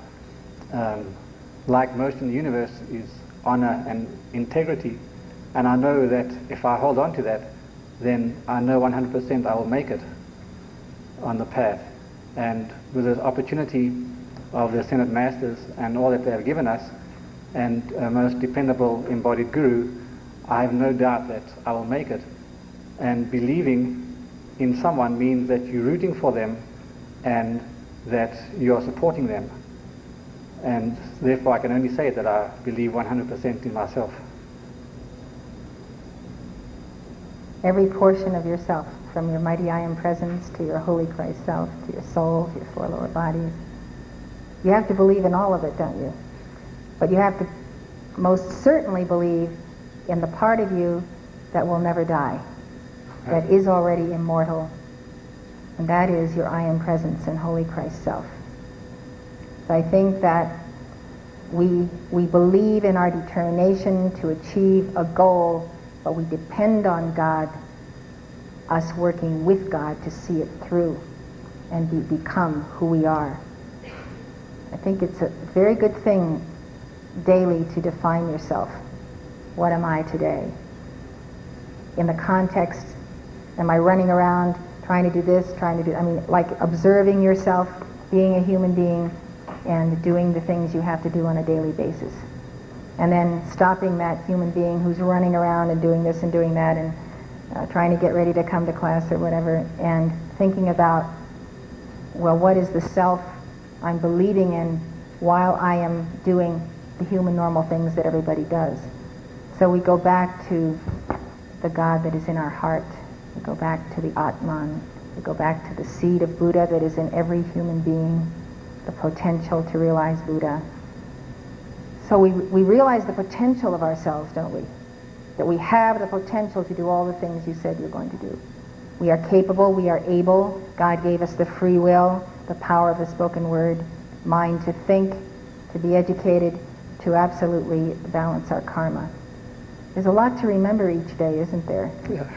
like most in the universe is honor and integrity. And I know that if I hold on to that, then I know 100% I will make it on the path. And with the opportunity of the Ascended Masters and all that they have given us, and a most dependable embodied guru, I have no doubt that I will make it. And believing in someone means that you're rooting for them and that you are supporting them. And therefore I can only say that I believe 100% in myself. Every portion of yourself, from your mighty I Am Presence to your Holy Christ Self, to your soul, to your four lower bodies. You have to believe in all of it, don't you? But you have to most certainly believe in the part of you that will never die, that is already immortal, and that is your I Am Presence and Holy Christ Self. So I think that we believe in our determination to achieve a goal, but we depend on God, us working with God to see it through and become who we are. I think it's a very good thing daily to define yourself. What am I today? In the context, am I running around trying to do this, like observing yourself, being a human being, and doing the things you have to do on a daily basis. And then stopping that human being who's running around and doing this and doing that and trying to get ready to come to class or whatever, and thinking about, well, what is the self I'm believing in while I am doing the human normal things that everybody does. So we go back to the God that is in our heart. We go back to the Atman. We go back to the seed of Buddha that is in every human being, the potential to realize Buddha. So we realize the potential of ourselves, don't we? That we have the potential to do all the things you said you're going to do. We are capable, we are able. God gave us the free will, the power of the spoken word, mind to think, to be educated, to absolutely balance our karma. There's a lot to remember each day, isn't there? Yeah.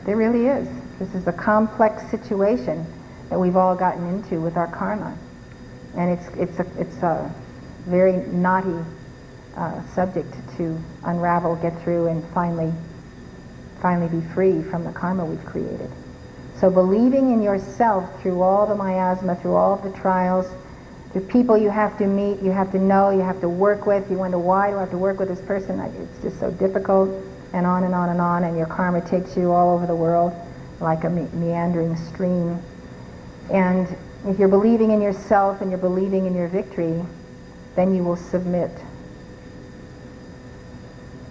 There really is. This is a complex situation that we've all gotten into with our karma. And it's a very knotty subject to unravel, get through, and finally be free from the karma we've created. So believing in yourself through all the miasma, through all the trials, through people you have to meet, you have to know, you have to work with, you wonder why do I have to work with this person, it's just so difficult, and on and on and on, and your karma takes you all over the world like a meandering stream. And if you're believing in yourself and you're believing in your victory, then you will submit.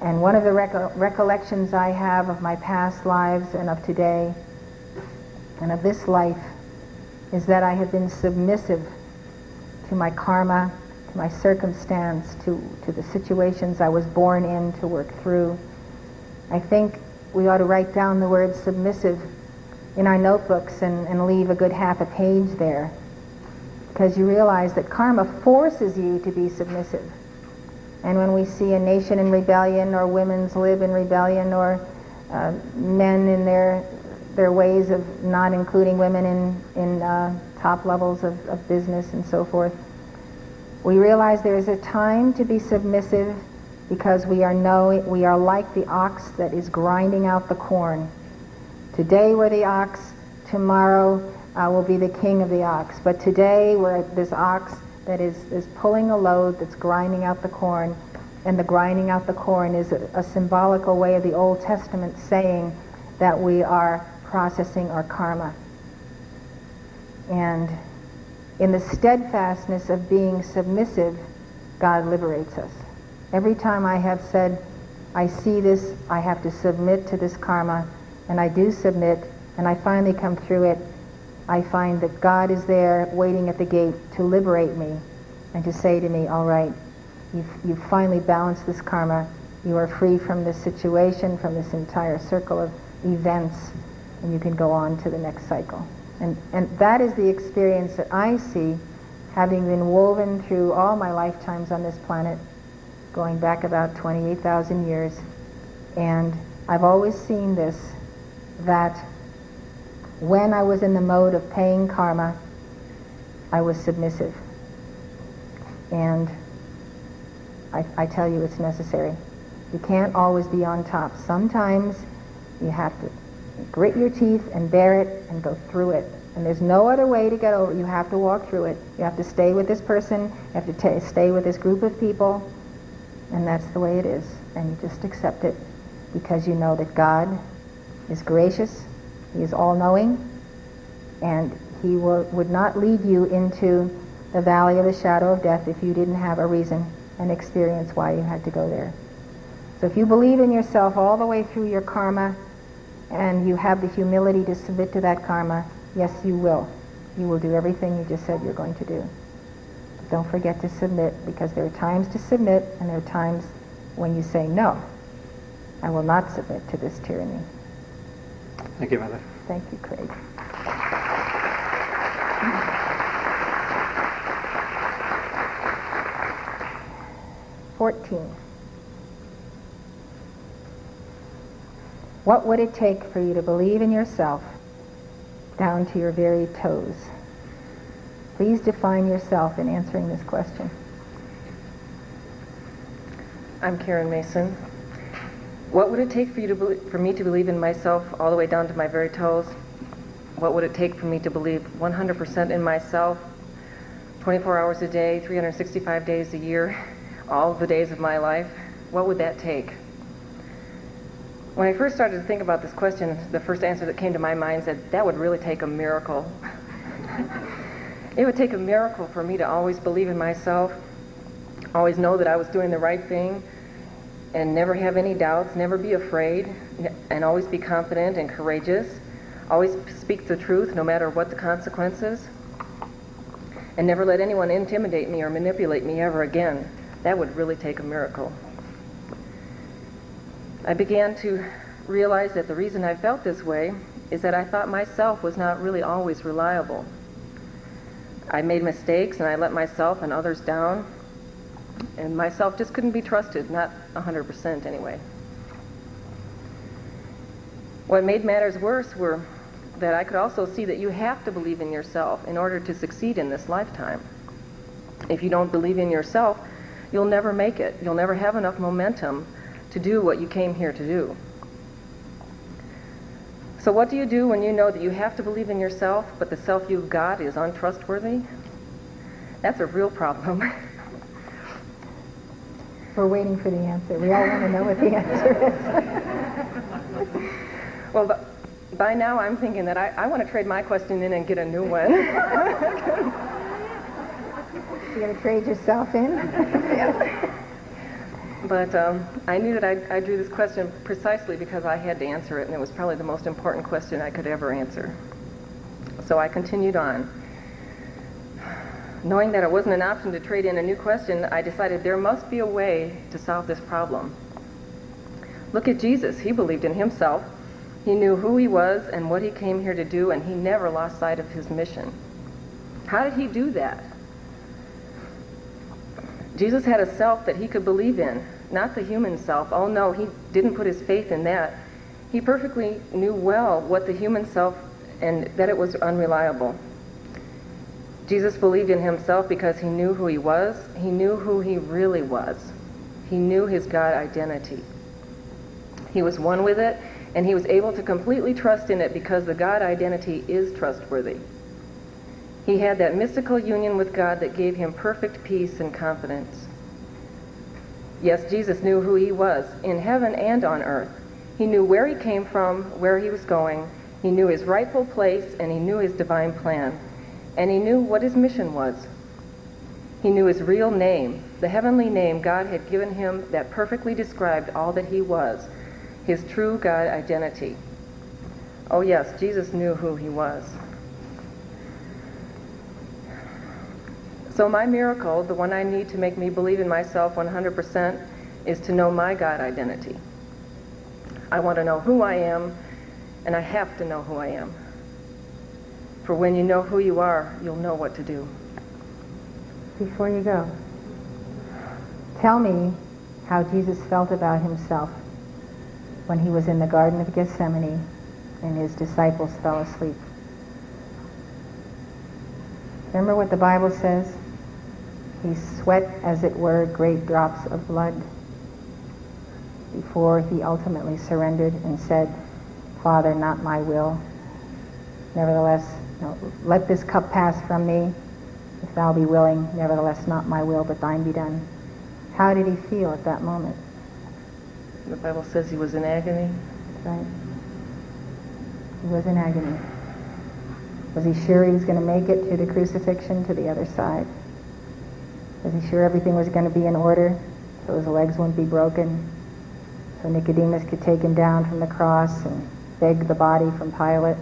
And one of the recollections I have of my past lives and of today and of this life is that I have been submissive to my karma, to my circumstance, to the situations I was born in to work through. I think we ought to write down the word submissive in our notebooks and leave a good half a page there, because you realize that karma forces you to be submissive. And when we see a nation in rebellion, or women's live in rebellion, or men in their ways of not including women in top levels of business and so forth, we realize there is a time to be submissive, because we are like the ox that is grinding out the corn. Today we're the ox, tomorrow will be the king of the ox. But today we're this ox that is pulling a load that's grinding out the corn, and the grinding out the corn is a symbolical way of the Old Testament saying that we are processing our karma. And in the steadfastness of being submissive, God liberates us. Every time I have said, I see this, I have to submit to this karma, and I do submit, and I finally come through it, I find that God is there waiting at the gate to liberate me and to say to me, all right, you've finally balanced this karma, you are free from this situation, from this entire circle of events, and you can go on to the next cycle. And that is the experience that I see, having been woven through all my lifetimes on this planet, going back about 28,000 years. And I've always seen this, that when I was in the mode of paying karma, I was submissive. And I tell you, it's necessary. You can't always be on top. Sometimes you have to grit your teeth and bear it and go through it. And there's no other way to get over it. You have to walk through it. You have to stay with this person. You have to stay with this group of people. And that's the way it is. And you just accept it, because you know that God is gracious. He is all-knowing. And He would not lead you into the valley of the shadow of death if you didn't have a reason and experience why you had to go there. So if you believe in yourself all the way through your karma, and you have the humility to submit to that karma, yes, you will. You will do everything you just said you're going to do. But don't forget to submit, because there are times to submit and there are times when you say, no, I will not submit to this tyranny. Thank you, Mother. Thank you, Craig. What would it take for you to believe in yourself down to your very toes? Please define yourself in answering this question. I'm Karen Mason. What would it take for me to believe in myself all the way down to my very toes? What would it take for me to believe 100% in myself, 24 hours a day, 365 days a year, all the days of my life? What would that take? When I first started to think about this question, the first answer that came to my mind said, that would really take a miracle. It would take a miracle for me to always believe in myself, always know that I was doing the right thing, and never have any doubts, never be afraid, and always be confident and courageous, always speak the truth no matter what the consequences, and never let anyone intimidate me or manipulate me ever again. That would really take a miracle. I began to realize that the reason I felt this way is that I thought myself was not really always reliable. I made mistakes and I let myself and others down, and myself just couldn't be trusted, not 100% anyway. What made matters worse were that I could also see that you have to believe in yourself in order to succeed in this lifetime. If you don't believe in yourself, you'll never make it. You'll never have enough momentum to do what you came here to do. So what do you do when you know that you have to believe in yourself, but the self you've got is untrustworthy? That's a real problem. We're waiting for the answer. We all want to know what the answer is. Well, by now I'm thinking that I want to trade my question in and get a new one. You're going to trade yourself in? Yeah. But I knew that I drew this question precisely because I had to answer it, and it was probably the most important question I could ever answer. So I continued on. Knowing that it wasn't an option to trade in a new question, I decided there must be a way to solve this problem. Look at Jesus. He believed in himself. He knew who he was and what he came here to do, and he never lost sight of his mission. How did he do that? Jesus had a self that he could believe in, not the human self. Oh no, he didn't put his faith in that. He perfectly knew well what the human self, and that it was unreliable. Jesus believed in himself because he knew who he was. He knew who he really was. He knew his God identity. He was one with it, and he was able to completely trust in it because the God identity is trustworthy. He had that mystical union with God that gave him perfect peace and confidence. Yes, Jesus knew who he was in heaven and on earth. He knew where he came from, where he was going. He knew his rightful place, and he knew his divine plan. And he knew what his mission was. He knew his real name, the heavenly name God had given him that perfectly described all that he was, his true God identity. Oh yes, Jesus knew who he was. So my miracle, the one I need to make me believe in myself 100%, is to know my God identity. I want to know who I am, and I have to know who I am. For when you know who you are, you'll know what to do. Before you go, tell me how Jesus felt about himself when he was in the Garden of Gethsemane and his disciples fell asleep. Remember what the Bible says? He sweat, as it were, great drops of blood before he ultimately surrendered and said, Father, not my will. Nevertheless, let this cup pass from me. If thou be willing, nevertheless, not my will, but thine be done. How did he feel at that moment? The Bible says he was in agony. That's right. He was in agony. Was he sure he was going to make it to the crucifixion, to the other side? Was he sure everything was going to be in order, so his legs wouldn't be broken, so Nicodemus could take him down from the cross and beg the body from Pilate.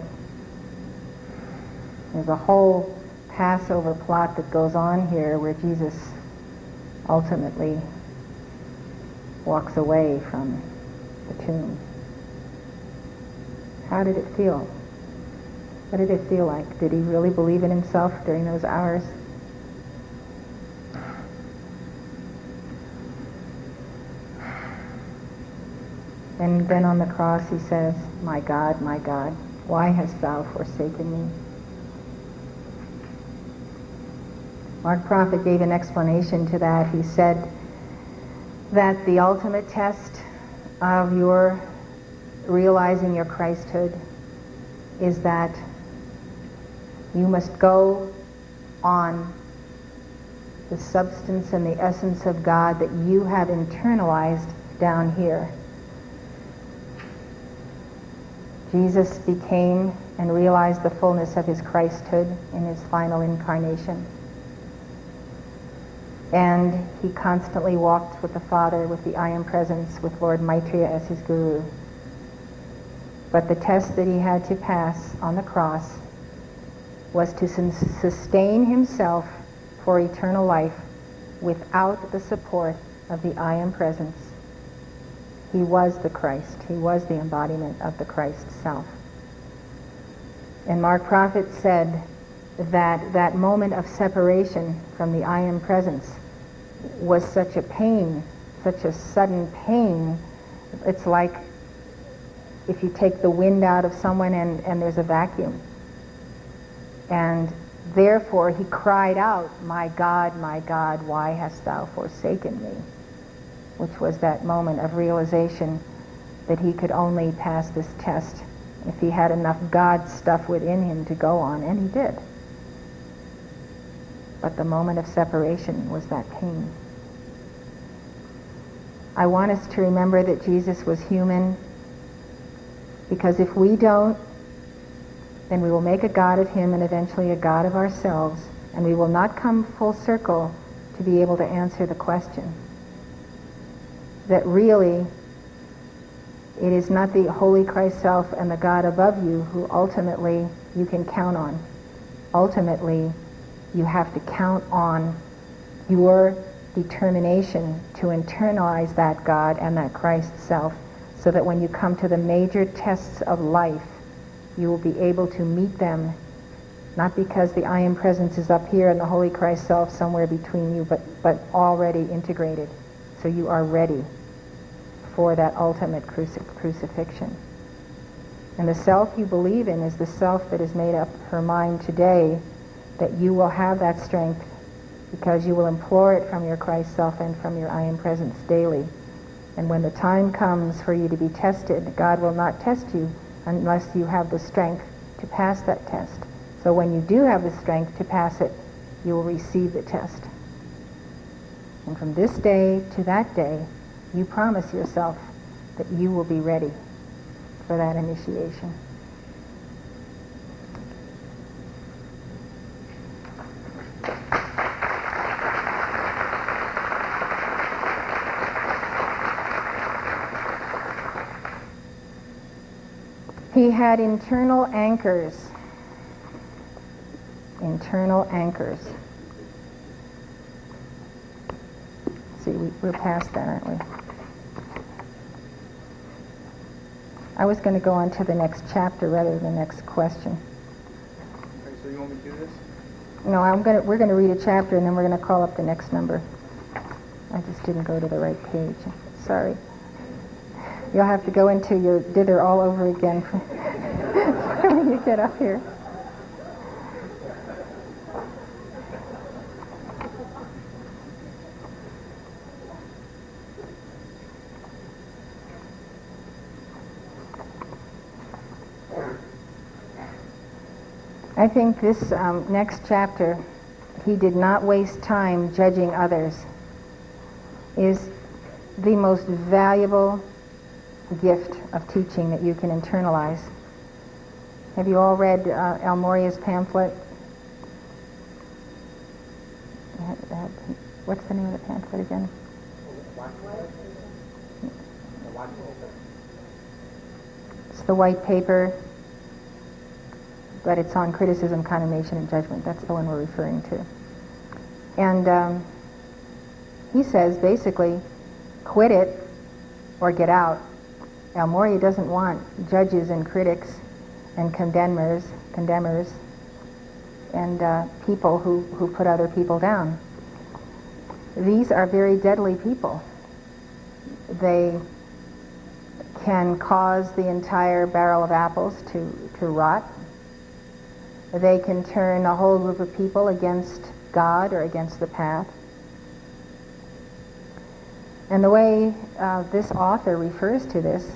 There's a whole Passover plot that goes on here where Jesus ultimately walks away from the tomb. How did it feel? What did it feel like? Did he really believe in himself during those hours? And then on the cross he says, my God, why hast thou forsaken me? Mark Prophet gave an explanation to that. He said that the ultimate test of your realizing your Christhood is that you must go on the substance and the essence of God that you have internalized down here. Jesus became and realized the fullness of his Christhood in his final incarnation. And he constantly walked with the Father, with the I Am Presence, with Lord Maitreya as his guru. But the test that he had to pass on the cross was to sustain himself for eternal life without the support of the I Am Presence. He was the Christ. He was the embodiment of the Christ self. And Mark Prophet said that that moment of separation from the I Am Presence was such a pain, such a sudden pain. It's like if you take the wind out of someone and there's a vacuum. And therefore he cried out, my God, why hast thou forsaken me? Which was that moment of realization that he could only pass this test if he had enough God stuff within him to go on, and he did. But the moment of separation was that pain. I want us to remember that Jesus was human, because if we don't, then we will make a God of him and eventually a God of ourselves, and we will not come full circle to be able to answer the question that really it is not the Holy Christ self and the God above you who ultimately you can count on. Ultimately, you have to count on your determination to internalize that God and that Christ self, so that when you come to the major tests of life, you will be able to meet them, not because the I Am Presence is up here and the Holy Christ self somewhere between you, but already integrated. So you are ready for that ultimate crucifixion. And the self you believe in is the self that has made up her mind today that you will have that strength, because you will implore it from your Christ self and from your I Am Presence daily. And when the time comes for you to be tested, God will not test you unless you have the strength to pass that test. So when you do have the strength to pass it, you will receive the test. And from this day to that day, you promise yourself that you will be ready for that initiation. He had internal anchors. Internal anchors. See, we're past that, aren't we? I was going to go on to the next chapter rather than the next question. Okay, so you want me to do this? No, we're going to read a chapter and then we're going to call up the next number. I just didn't go to the right page. Sorry. You'll have to go into your dither all over again when you get up here. I think this next chapter, he did not waste time judging others, is the most valuable gift of teaching that you can internalize. Have you all read El Moria's pamphlet? What's the name of the pamphlet again? the white paper, but it's on criticism, condemnation, and judgment. That's the one we're referring to. And he says, basically, quit it or get out. El Morya doesn't want judges and critics and condemners, and people who put other people down. These are very deadly people. They can cause the entire barrel of apples to rot. They can turn a whole group of people against God or against the path. And the way this author refers to this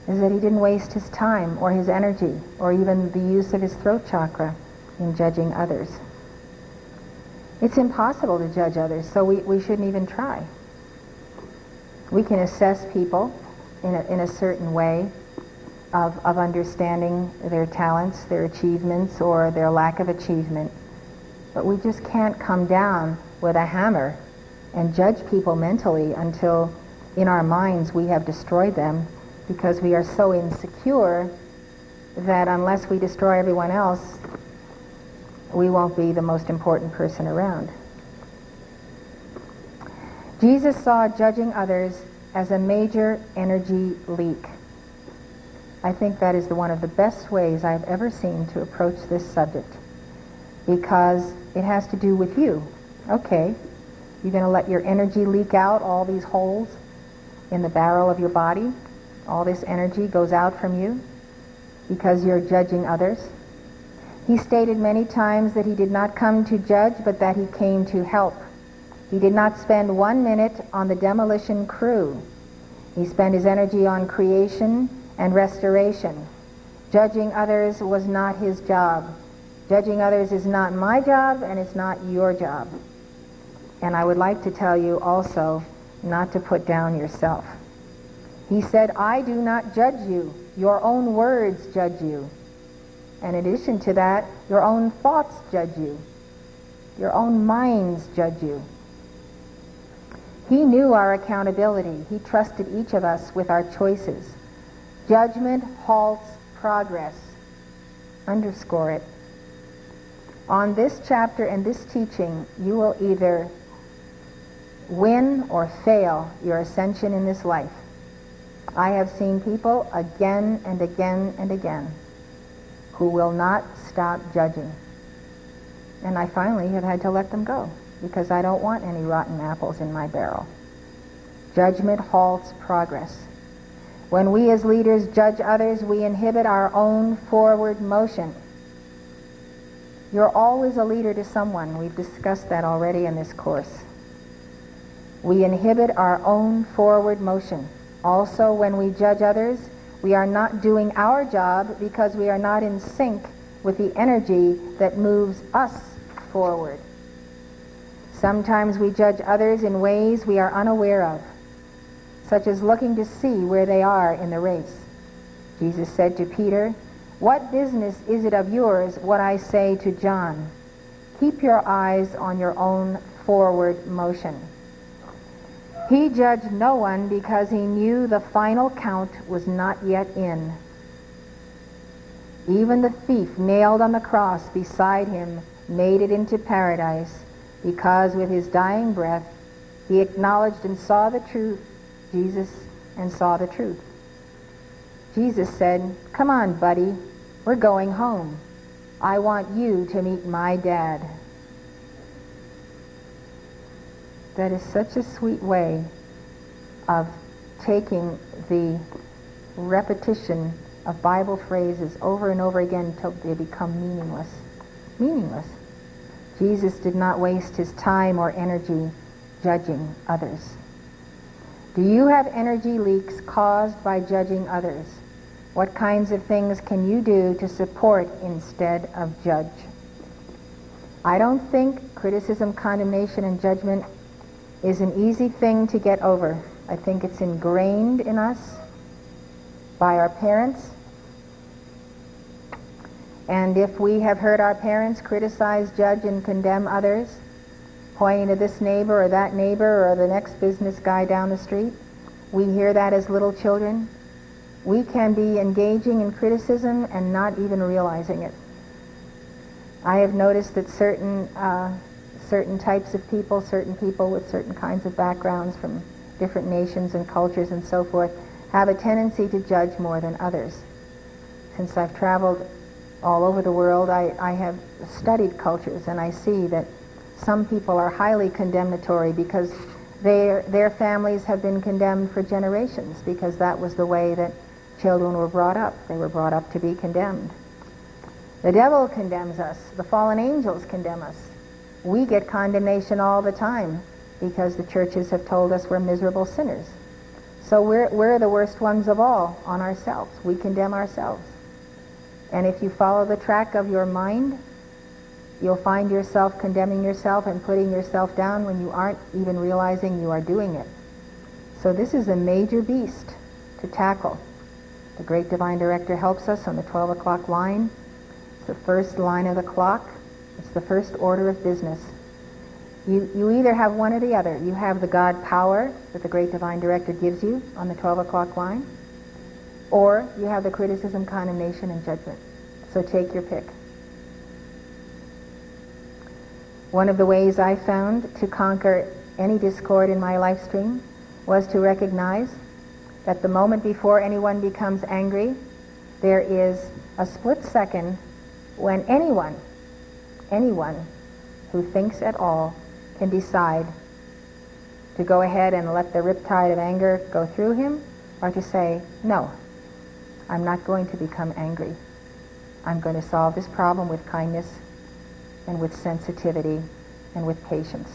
is that he didn't waste his time or his energy or even the use of his throat chakra in judging others. It's impossible to judge others, so we shouldn't even try. We can assess people in a certain way of understanding their talents, their achievements, or their lack of achievement. But we just can't come down with a hammer and judge people mentally until in our minds we have destroyed them, because we are so insecure that unless we destroy everyone else, we won't be the most important person around. Jesus saw judging others as a major energy leak. I think that is one of the best ways I've ever seen to approach this subject, because it has to do with you. Okay, you're going to let your energy leak out, all these holes in the barrel of your body. All this energy goes out from you because you're judging others. He stated many times that he did not come to judge, but that he came to help. He did not spend 1 minute on the demolition crew. He spent his energy on creation and restoration. Judging others was not his job. Judging others is not my job, and it's not your job. And I would like to tell you also not to put down yourself. He said, I do not judge you. Your own words judge you. And in addition to that, your own thoughts judge you. Your own minds judge you. He knew our accountability. He trusted each of us with our choices. Judgment halts progress. Underscore it. On this chapter and this teaching, you will either win or fail your ascension in this life. I have seen people again and again and again who will not stop judging. And I finally have had to let them go, because I don't want any rotten apples in my barrel. Judgment halts progress. When we as leaders judge others, we inhibit our own forward motion. You're always a leader to someone. We've discussed that already in this course. We inhibit our own forward motion. Also, when we judge others, we are not doing our job because we are not in sync with the energy that moves us forward. Sometimes we judge others in ways we are unaware of, such as looking to see where they are in the race. Jesus said to Peter, "What business is it of yours what I say to John? Keep your eyes on your own forward motion." He judged no one because he knew the final count was not yet in. Even the thief nailed on the cross beside him made it into paradise, because with his dying breath he acknowledged and saw the truth, Jesus, and saw the truth. Jesus said, "Come on, buddy, we're going home. I want you to meet my dad." That is such a sweet way of taking the repetition of Bible phrases over and over again until they become meaningless. Meaningless. Jesus did not waste his time or energy judging others. Do you have energy leaks caused by judging others? What kinds of things can you do to support instead of judge? I don't think criticism, condemnation, and judgment is an easy thing to get over. I think it's ingrained in us by our parents. And if we have heard our parents criticize, judge, and condemn others, pointing to this neighbor or that neighbor or the next business guy down the street, we hear that as little children. We can be engaging in criticism and not even realizing it. I have noticed that certain types of people, certain people with certain kinds of backgrounds from different nations and cultures and so forth, have a tendency to judge more than others. Since I've traveled all over the world, I have studied cultures, and I see that some people are highly condemnatory because their families have been condemned for generations, because that was the way that children were brought up. They were brought up to be condemned. The devil condemns us. The fallen angels condemn us. We get condemnation all the time because the churches have told us we're miserable sinners. So we're the worst ones of all on ourselves. We condemn ourselves. And if you follow the track of your mind, you'll find yourself condemning yourself and putting yourself down when you aren't even realizing you are doing it. So this is a major beast to tackle. The Great Divine Director helps us on the 12 o'clock line. It's the first line of the clock. It's the first order of business. You either have one or the other. You have the God power that the Great Divine Director gives you on the 12 o'clock line, or you have the criticism, condemnation, and judgment. So take your pick. One of the ways I found to conquer any discord in my life stream was to recognize that the moment before anyone becomes angry, there is a split second when anyone who thinks at all can decide to go ahead and let the riptide of anger go through him, or to say, no, I'm not going to become angry. I'm going to solve this problem with kindness and with sensitivity and with patience.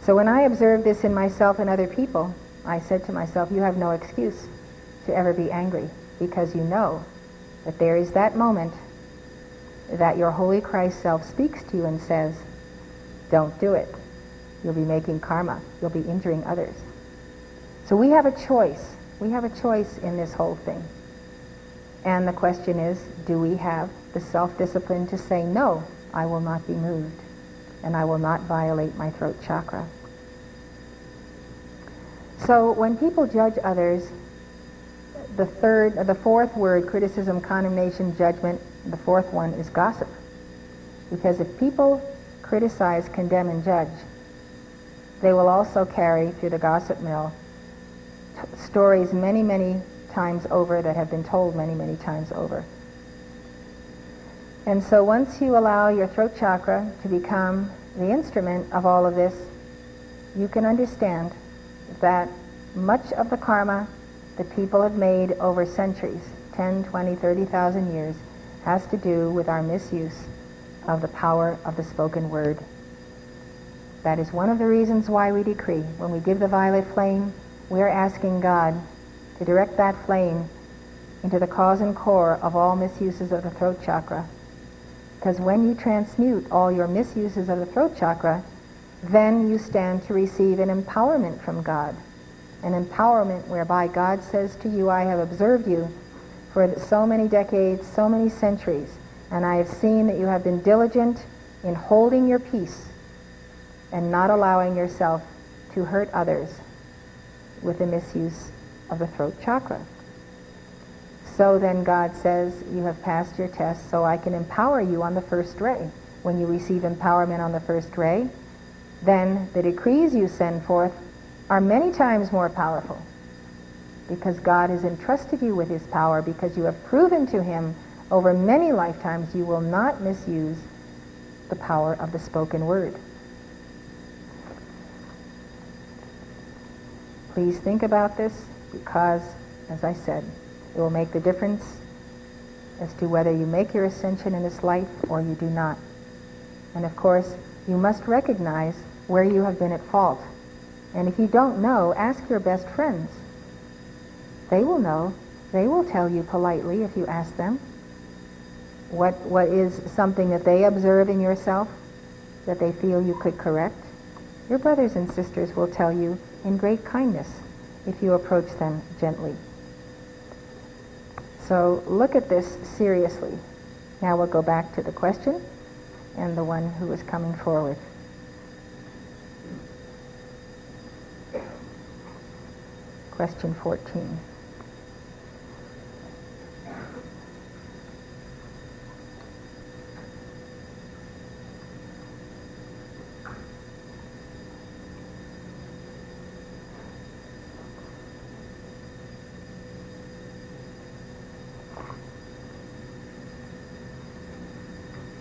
So when I observed this in myself and other people, I said to myself, you have no excuse to ever be angry, because you know that there is that moment that your Holy Christ self speaks to you and says, don't do it. You'll be making karma. You'll be injuring others. So we have a choice. We have a choice in this whole thing. And the question is, do we have the self-discipline to say, no, I will not be moved, and I will not violate my throat chakra. So when people judge others, the fourth word, criticism, condemnation, judgment, the fourth one is gossip. Because if people criticize, condemn, and judge, they will also carry through the gossip mill stories many, many times over that have been told many, many times over. And so once you allow your throat chakra to become the instrument of all of this, you can understand that much of the karma that people have made over centuries, 10, 20, 30,000 years, has to do with our misuse of the power of the spoken word. That is one of the reasons why we decree. When we give the violet flame, we're asking God to direct that flame into the cause and core of all misuses of the throat chakra. Because when you transmute all your misuses of the throat chakra, then you stand to receive an empowerment from God. An empowerment whereby God says to you, I have observed you for so many decades, so many centuries, and I have seen that you have been diligent in holding your peace and not allowing yourself to hurt others with the misuse of the throat chakra. So then God says, you have passed your test, so I can empower you on the first ray. When you receive empowerment on the first ray, then the decrees you send forth are many times more powerful, because God has entrusted you with his power, because you have proven to him over many lifetimes you will not misuse the power of the spoken word. Please think about this, because, as I said, it will make the difference as to whether you make your ascension in this life or you do not. And of course, you must recognize where you have been at fault. And if you don't know, ask your best friends. They will know. They will tell you politely if you ask them what is something that they observe in yourself that they feel you could correct. Your brothers and sisters will tell you in great kindness if you approach them gently. So look at this seriously. Now we'll go back to the question and the one who is coming forward. Question 14.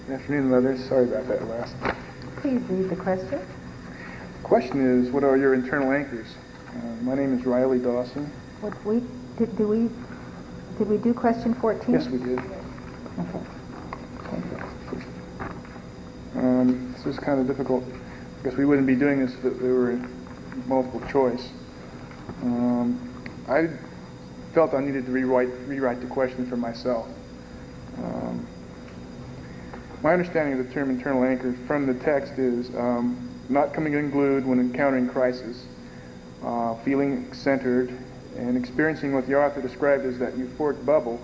Good afternoon, Mother. Sorry about that last. Please read the question. The question is, what are your internal anchors? My name is Riley Dawson. Did we do question 14? Yes, we did. Okay. Thank you. This is kind of difficult because we wouldn't be doing this if there were multiple choice. I felt I needed to rewrite the question for myself. My understanding of the term internal anchor from the text is not coming unglued when encountering crisis, feeling centered, and experiencing what the author described as that euphoric bubble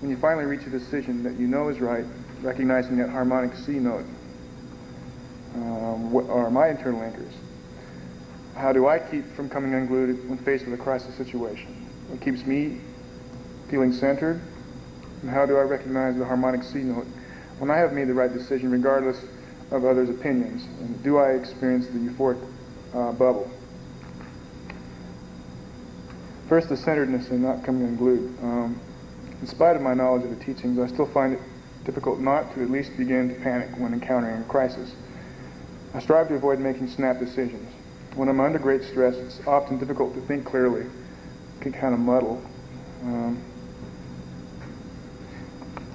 when you finally reach a decision that you know is right, recognizing that harmonic C note. What are my internal anchors? How do I keep from coming unglued when faced with a crisis situation? What keeps me feeling centered? And how do I recognize the harmonic C note when I have made the right decision regardless of others' opinions? And do I experience the euphoric bubble? First, the centeredness and not coming unglued. In spite of my knowledge of the teachings, I still find it difficult not to at least begin to panic when encountering a crisis. I strive to avoid making snap decisions. When I'm under great stress, it's often difficult to think clearly. It can kind of muddle.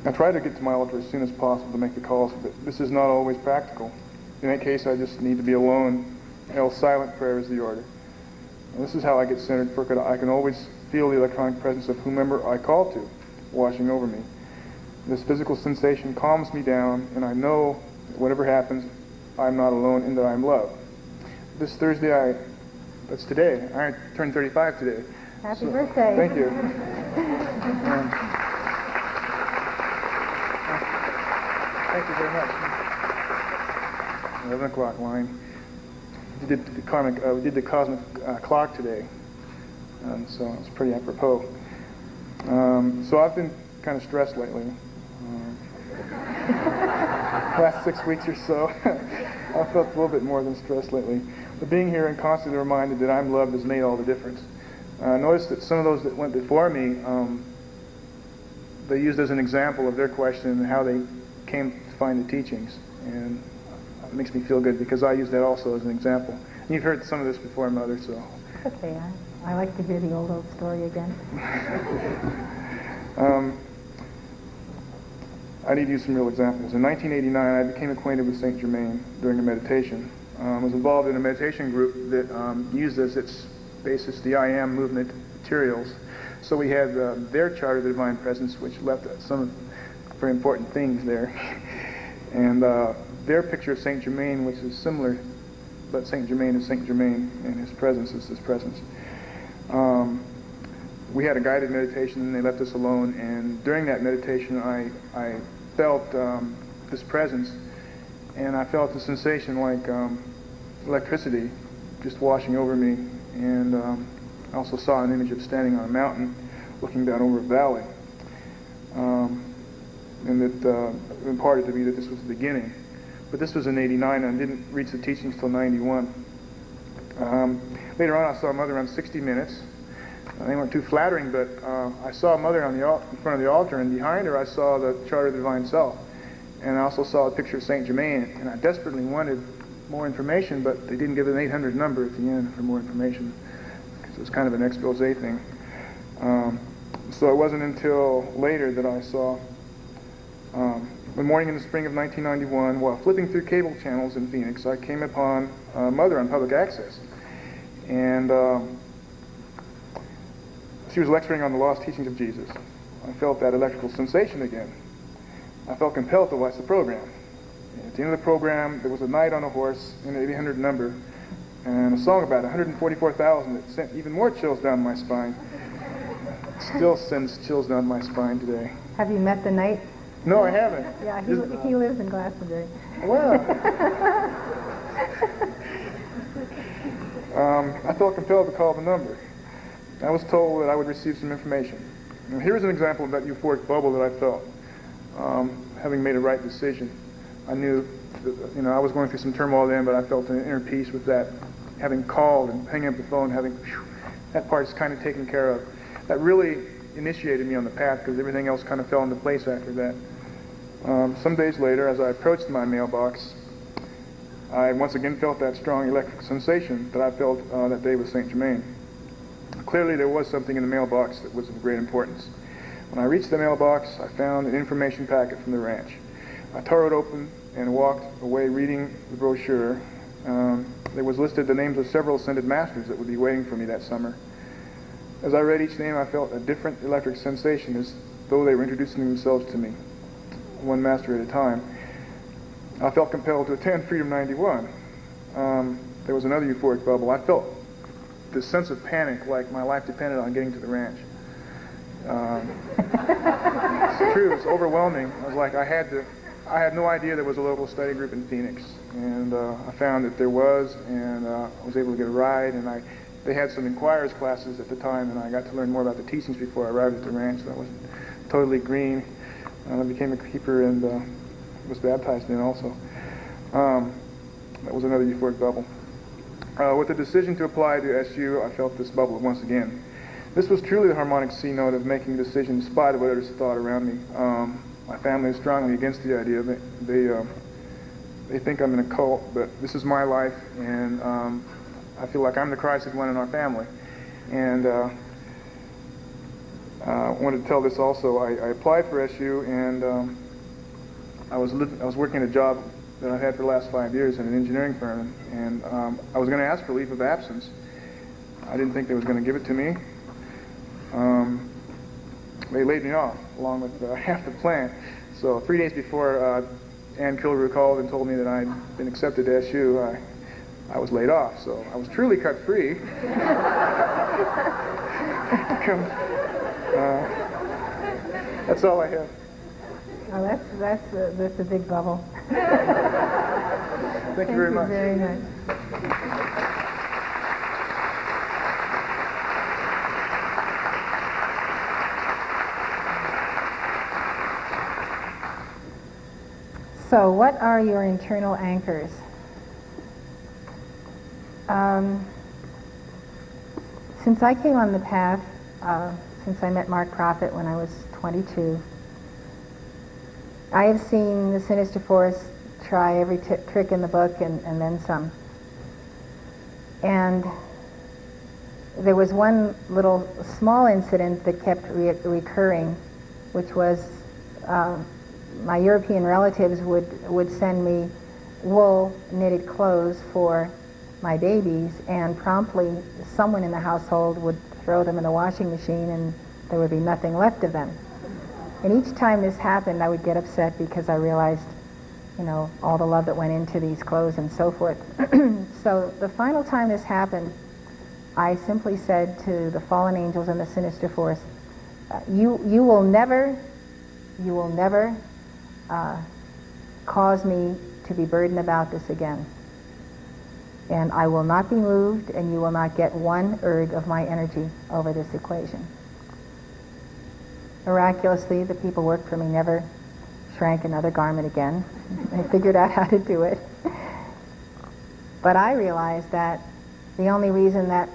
I try to get to my altar as soon as possible to make the calls, but this is not always practical. In that case, I just need to be alone, else silent prayer is the order. And this is how I get centered, for I can always feel the electronic presence of whomever I call to, washing over me. This physical sensation calms me down, and I know that whatever happens, I'm not alone and that I'm loved. This Thursday, that's today, I turned 35 today. Happy birthday. Thank you. 11 o'clock line. We did the cosmic clock today, and so it's pretty apropos. So I've been kind of stressed lately. Last 6 weeks or so, I felt a little bit more than stressed lately. But being here and constantly reminded that I'm loved has made all the difference. I noticed that some of those that went before me, they used as an example of their question and how they came to find the teachings. And it makes me feel good because I use that also as an example. And you've heard some of this before, Mother, so. Okay, I like to hear the old story again. I need to use some real examples. In 1989, I became acquainted with Saint Germain during a meditation. I was involved in a meditation group that used as its basis the I Am movement materials. So we had their chart of the Divine Presence, which left some very important things there. And their picture of Saint Germain, which is similar, but Saint Germain is Saint Germain, and his presence is his presence. We had a guided meditation, and they left us alone. And during that meditation, I felt this presence, and I felt a sensation like electricity just washing over me. And I also saw an image of standing on a mountain, looking down over a valley. And it imparted to me that this was the beginning. But this was in '89, and I didn't reach the teachings till '91. Later on, I saw Mother on 60 Minutes. They weren't too flattering, but I saw Mother on in front of the altar, and behind her I saw the Chart of the Divine Self. And I also saw a picture of Saint Germain, and I desperately wanted more information, but they didn't give an 800 number at the end for more information, because it was kind of an expose thing. So it wasn't until later that I saw, one morning in the spring of 1991, while flipping through cable channels in Phoenix, I came upon Mother on public access. And she was lecturing on the lost teachings of Jesus. I felt that electrical sensation again. I felt compelled to watch the program. And at the end of the program, there was a knight on a horse in an 800 number, and a song about 144,000 that sent even more chills down my spine. Still sends chills down my spine today. Have you met the knight? No, I haven't. Yeah, he lives in Glastonbury. Well, I felt compelled to call the number. I was told that I would receive some information. Now, here's an example of that euphoric bubble that I felt, having made a right decision. I knew that, I was going through some turmoil then, but I felt an inner peace with that. Having called and hanging up the phone, that part is kind of taken care of. That really initiated me on the path, because everything else kind of fell into place after that. Some days later, as I approached my mailbox, I once again felt that strong electric sensation that I felt that day with St. Germain. Clearly, there was something in the mailbox that was of great importance. When I reached the mailbox, I found an information packet from the ranch. I tore it open and walked away reading the brochure. There was listed the names of several ascended masters that would be waiting for me that summer. As I read each name, I felt a different electric sensation, as though they were introducing themselves to me, one master at a time. I felt compelled to attend Freedom 91. There was another euphoric bubble. I felt this sense of panic, like my life depended on getting to the ranch. It's true, it's overwhelming. I was like, I had no idea there was a local study group in Phoenix, and I found that there was, and I was able to get a ride, and they had some inquirers classes at the time, and I got to learn more about the teachings before I arrived at the ranch. So I was totally green. I became a keeper and was baptized then also. That was another euphoric bubble. With the decision to apply to SU, I felt this bubble once again. This was truly the harmonic C note of making a decision in spite of what others thought around me. My family is strongly against the idea. They think I'm in a cult, but this is my life, and I feel like I'm the Christed one in our family. And I wanted to tell this also. I applied for SU, and I was working a job that I've had for the last 5 years in an engineering firm, and I was going to ask for leave of absence. I didn't think they was going to give it to me. They laid me off along with half the plant. So 3 days before Ann Kilroy called and told me that I'd been accepted to SU, I was laid off. So I was truly cut free. That's all I have. Oh, that's a big bubble. Thank you very much. Very much. So, what are your internal anchors? Since I came on the path, since I met Mark Prophet when I was 22, I have seen the Sinister Force try every trick in the book and then some. And there was one little small incident that kept recurring, which was my European relatives would send me wool knitted clothes for my babies, and promptly someone in the household would throw them in the washing machine and there would be nothing left of them. And each time this happened, I would get upset because I realized, all the love that went into these clothes and so forth. So the final time this happened, I simply said to the fallen angels and the Sinister Force, you will never cause me to be burdened about this again. And I will not be moved, and you will not get one erg of my energy over this equation. Miraculously, the people worked for me never shrank another garment again. I figured out how to do it. But I realized that the only reason that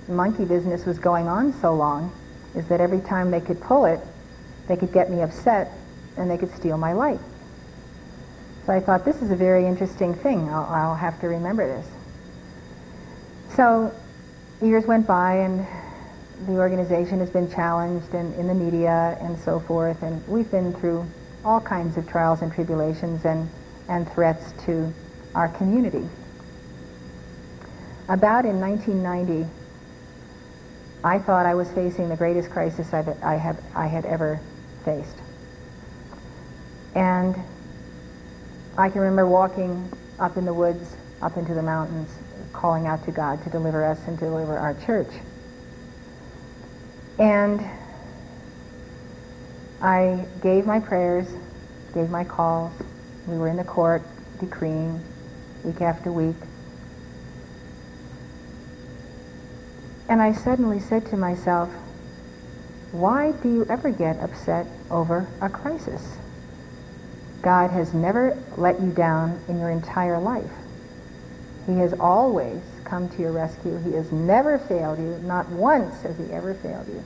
monkey business was going on so long is that every time they could pull it, they could get me upset and they could steal my light. So I thought, this is a very interesting thing. I'll have to remember this. So years went by, and the organization has been challenged in the media and so forth, and we've been through all kinds of trials and tribulations and threats to our community. About in 1990, I thought I was facing the greatest crisis I had ever faced. And I can remember walking up in the woods, up into the mountains, calling out to God to deliver us and to deliver our church. And I gave my prayers, gave my calls. We were in the court decreeing week after week. And I suddenly said to myself, why do you ever get upset over a crisis? God has never let you down in your entire life. He has always come to your rescue. He has never failed you. Not once has he ever failed you.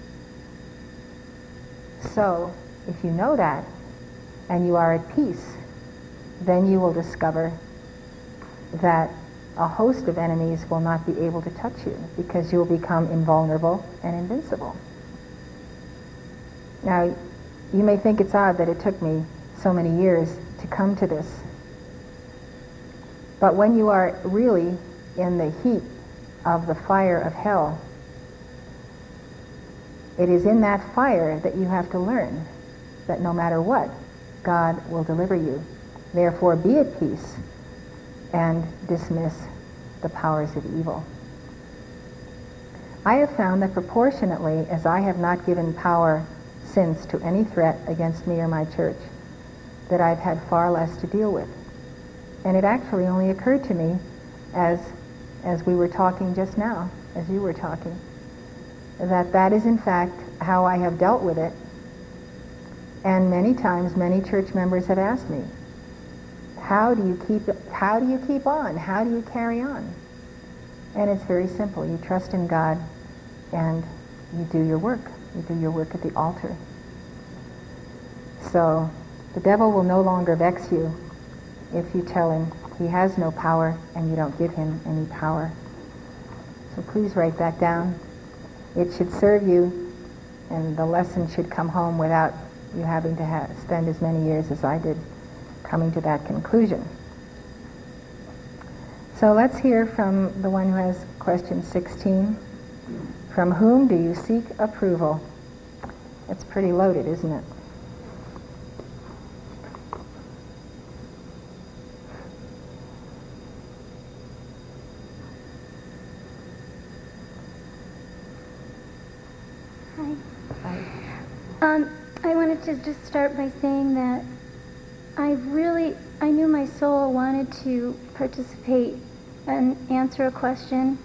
So, if you know that, and you are at peace, then you will discover that a host of enemies will not be able to touch you, because you will become invulnerable and invincible. Now, you may think it's odd that it took me so many years to come to this, but when you are really in the heat of the fire of hell, it is in that fire that you have to learn that no matter what, God will deliver you. Therefore, be at peace and dismiss the powers of evil. I have found that proportionately, as I have not given power since to any threat against me or my church, that I've had far less to deal with. And it actually only occurred to me as we were talking just now, as you were talking, that is in fact how I have dealt with it. And many times, many church members have asked me, how do you keep on? How do you carry on? And it's very simple. You trust in God and you do your work. You do your work at the altar. So the devil will no longer vex you if you tell him he has no power and you don't give him any power. So please write that down. It should serve you, and the lesson should come home without you having to spend as many years as I did coming to that conclusion. So let's hear from the one who has question 16. From whom do you seek approval? It's pretty loaded, isn't it? I wanted to just start by saying that I knew my soul wanted to participate and answer a question,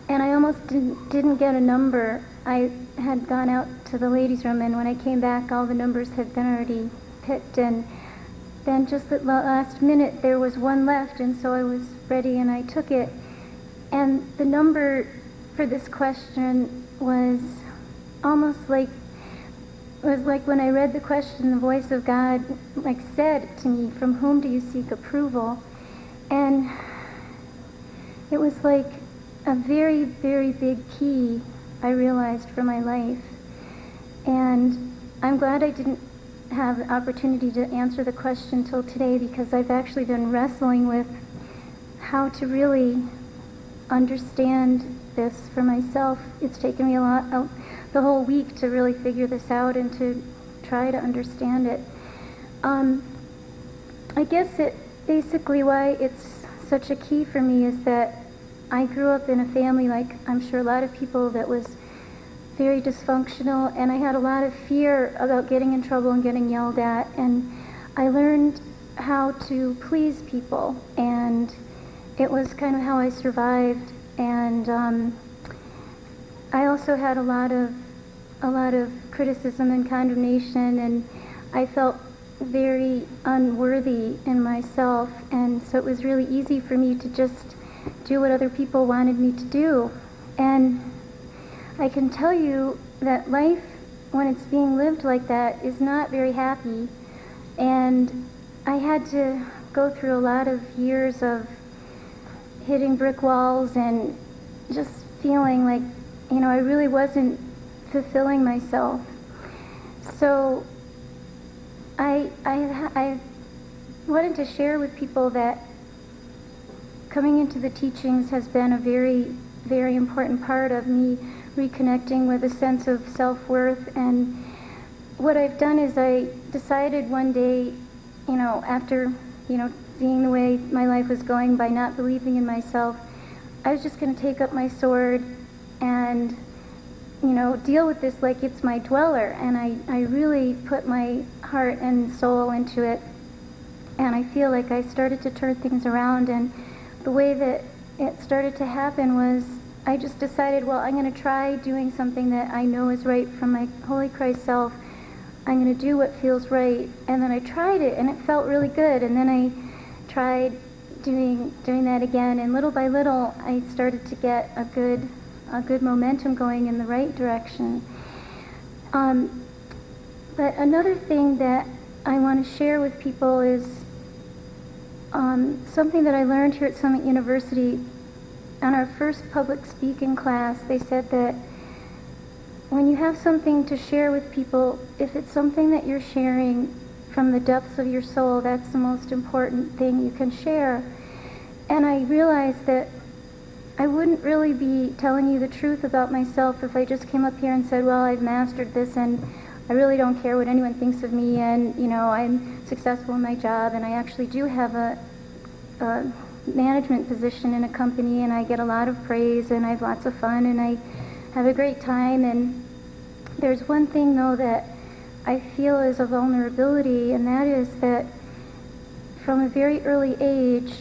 and I almost didn't get a number. I had gone out to the ladies' room, and when I came back, all the numbers had been already picked, and then just at the last minute, there was one left, and so I was ready, and I took it. And the number for this question was almost like, when I read the question, the voice of God said to me, from whom do you seek approval? And it was like a very, very big key, I realized, for my life. And I'm glad I didn't have the opportunity to answer the question till today, because I've actually been wrestling with how to really understand this for myself. It's taken me the whole week to really figure this out and to try to understand it. I guess basically why it's such a key for me is that I grew up in a family, like I'm sure a lot of people, that was very dysfunctional, and I had a lot of fear about getting in trouble and getting yelled at, and I learned how to please people, and it was kind of how I survived. And I also had a lot of criticism and condemnation, and I felt very unworthy in myself, and so it was really easy for me to just do what other people wanted me to do. And I can tell you that life, when it's being lived like that, is not very happy. And I had to go through a lot of years of hitting brick walls and just feeling like, I really wasn't fulfilling myself. So I wanted to share with people that coming into the teachings has been a very, very important part of me reconnecting with a sense of self-worth. And what I've done is I decided one day, after, seeing the way my life was going, by not believing in myself, I was just going to take up my sword and, deal with this like it's my dweller. And I really put my heart and soul into it. And I feel like I started to turn things around. And the way that it started to happen was I just decided, well, I'm going to try doing something that I know is right from my Holy Christ self. I'm going to do what feels right. And then I tried it, and it felt really good. And then I tried doing that again, and little by little, I started to get a good momentum going in the right direction. But another thing that I want to share with people is something that I learned here at Summit University. On our first public speaking class, they said that when you have something to share with people, if it's something that you're sharing from the depths of your soul, that's the most important thing you can share. And I realized that I wouldn't really be telling you the truth about myself if I just came up here and said, well, I've mastered this and I really don't care what anyone thinks of me, and I'm successful in my job, and I actually do have a management position in a company, and I get a lot of praise, and I have lots of fun, and I have a great time. And there's one thing though that I feel is a vulnerability, and that is that from a very early age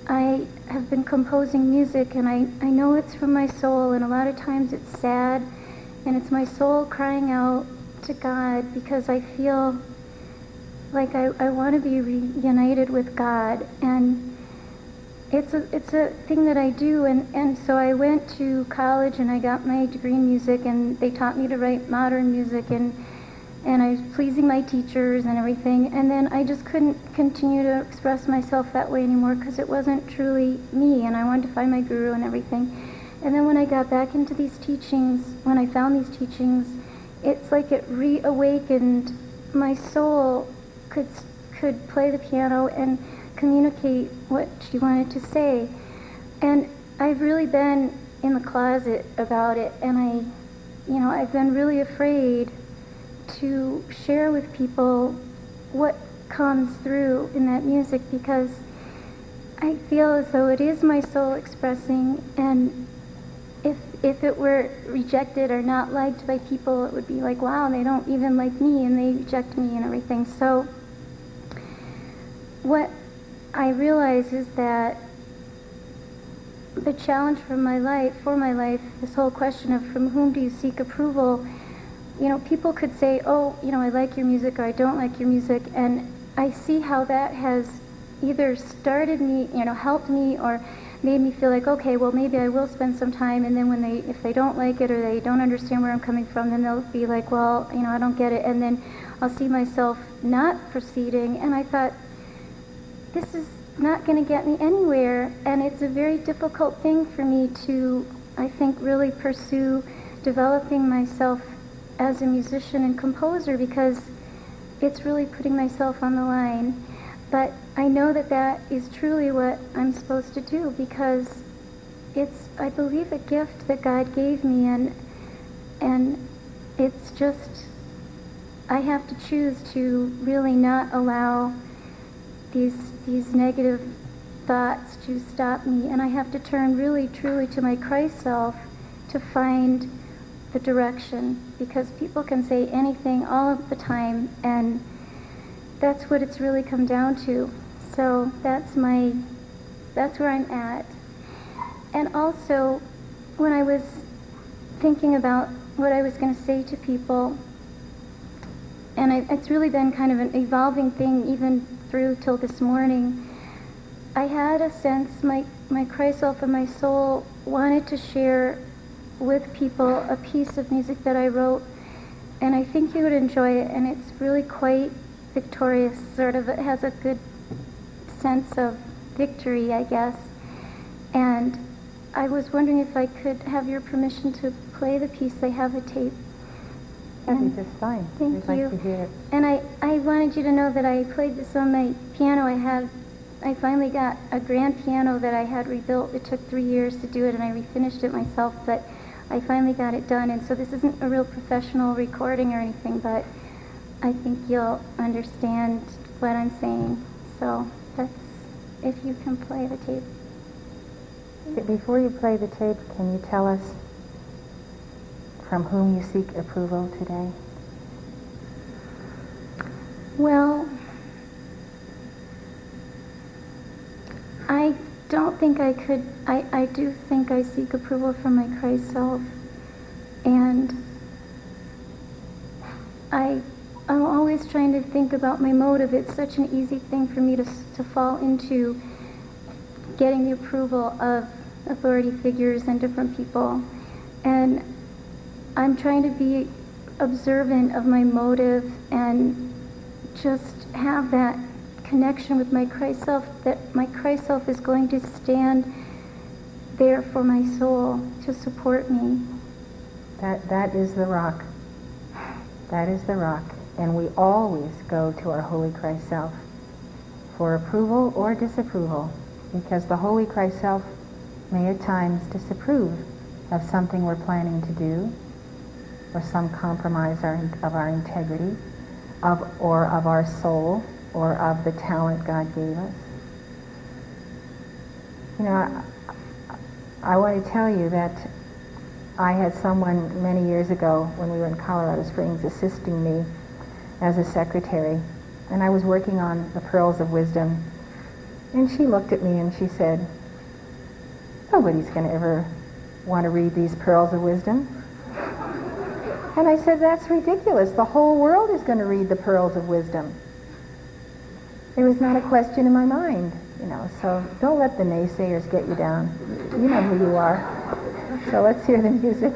I have been composing music, and I know it's from my soul, and a lot of times it's sad, and it's my soul crying out to God because I feel like I want to be reunited with God. And it's a thing that I do, and so I went to college and I got my degree in music, and they taught me to write modern music, and I was pleasing my teachers and everything, and then I just couldn't continue to express myself that way anymore because it wasn't truly me, and I wanted to find my guru and everything. And then when I got back into these teachings, when I found these teachings, it's like it reawakened my soul could play the piano and communicate what she wanted to say. And I've really been in the closet about it, and I've been really afraid to share with people what comes through in that music, because I feel as though it is my soul expressing, and if it were rejected or not liked by people, it would be like, wow, they don't even like me and they reject me and everything. So what I realize is that the challenge for my life, this whole question of from whom do you seek approval, people could say, oh, I like your music or I don't like your music, and I see how that has either started me, helped me, or made me feel like, okay, well, maybe I will spend some time, and then if they don't like it or they don't understand where I'm coming from, then they'll be like, well, I don't get it, and then I'll see myself not proceeding. And I thought, this is not going to get me anywhere, and it's a very difficult thing for me to, I think, really pursue developing myself as a musician and composer, because it's really putting myself on the line. But I know that that is truly what I'm supposed to do, because it's, I believe, a gift that God gave me, and it's just, I have to choose to really not allow these negative thoughts to stop me, and I have to turn really truly to my Christ self to find the direction, because people can say anything all of the time, and that's what it's really come down to. So that's where I'm at. And also, when I was thinking about what I was going to say to people, and it's really been kind of an evolving thing even through till this morning, I had a sense, my Christ self and my soul wanted to share with people a piece of music that I wrote, and I think you would enjoy it, and it's really quite victorious, sort of. It has a good sense of victory, I guess. And I was wondering if I could have your permission to play the piece. They have a tape. That'd be just fine. Thank We'd you. like to hear it. And I wanted you to know that I played this on my piano. I finally got a grand piano that I had rebuilt. It took 3 years to do it, and I refinished it myself, but I finally got it done. And so this isn't a real professional recording or anything, but I think you'll understand what I'm saying. So that's, if you can play the tape. Before you play the tape, can you tell us from whom you seek approval today? Well, I don't think I could. I do think I seek approval from my Christ self, and I'm always trying to think about my motive. It's such an easy thing for me to fall into getting the approval of authority figures and different people, and I'm trying to be observant of my motive and just have that connection with my Christ self, that my Christ self is going to stand there for my soul to support me. That is the rock. That is the rock. And we always go to our Holy Christ self for approval or disapproval, because the Holy Christ self may at times disapprove of something we're planning to do, or some compromise of our integrity, or of our soul, or of the talent God gave us. You know, I want to tell you that I had someone many years ago when we were in Colorado Springs assisting me as a secretary, and I was working on the Pearls of Wisdom, and she looked at me and she said, "Nobody's going to ever want to read these Pearls of Wisdom." And I said, "That's ridiculous. The whole world is going to read the Pearls of Wisdom." It was not a question in my mind, you know, so don't let the naysayers get you down. You know who you are. So let's hear the music.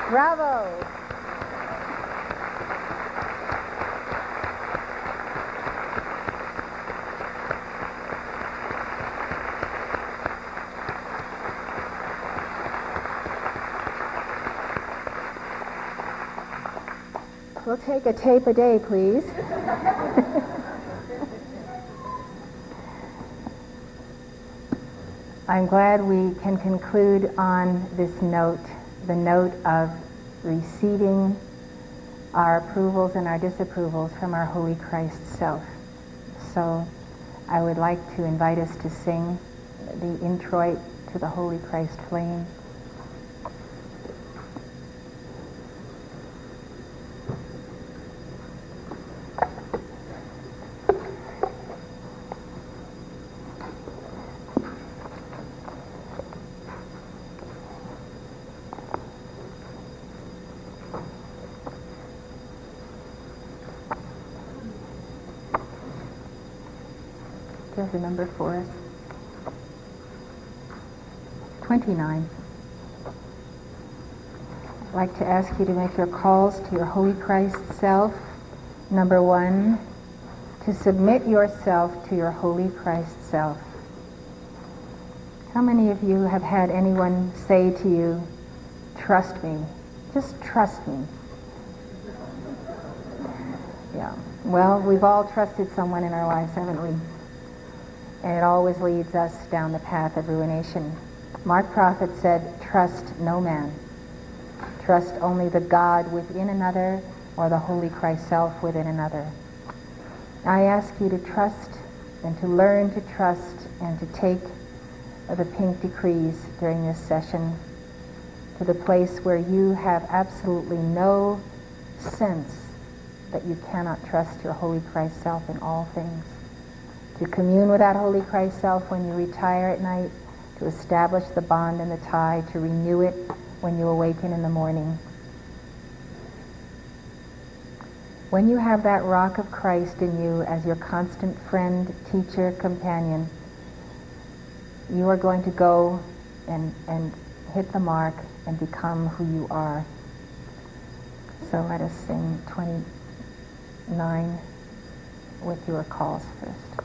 Bravo. We'll take a tape a day, please. I'm glad we can conclude on this note, the note of receiving our approvals and our disapprovals from our Holy Christ Self. So I would like to invite us to sing the introit to the Holy Christ Flame. Do you have the number for us? 29. I'd like to ask you to make your calls to your Holy Christ Self. Number 1, to submit yourself to your Holy Christ Self. How many of you have had anyone say to you, trust me, just trust me? Yeah. Well, we've all trusted someone in our lives, haven't we? And it always leads us down the path of ruination. Mark Prophet said, trust no man. Trust only the God within another or the Holy Christ Self within another. I ask you to trust and to learn to trust and to take the pink decrees during this session to the place where you have absolutely no sense that you cannot trust your Holy Christ Self in all things. To commune with that Holy Christ Self when you retire at night, to establish the bond and the tie, to renew it when you awaken in the morning. When you have that rock of Christ in you as your constant friend, teacher, companion, you are going to go and hit the mark and become who you are. So let us sing 29 with your calls first.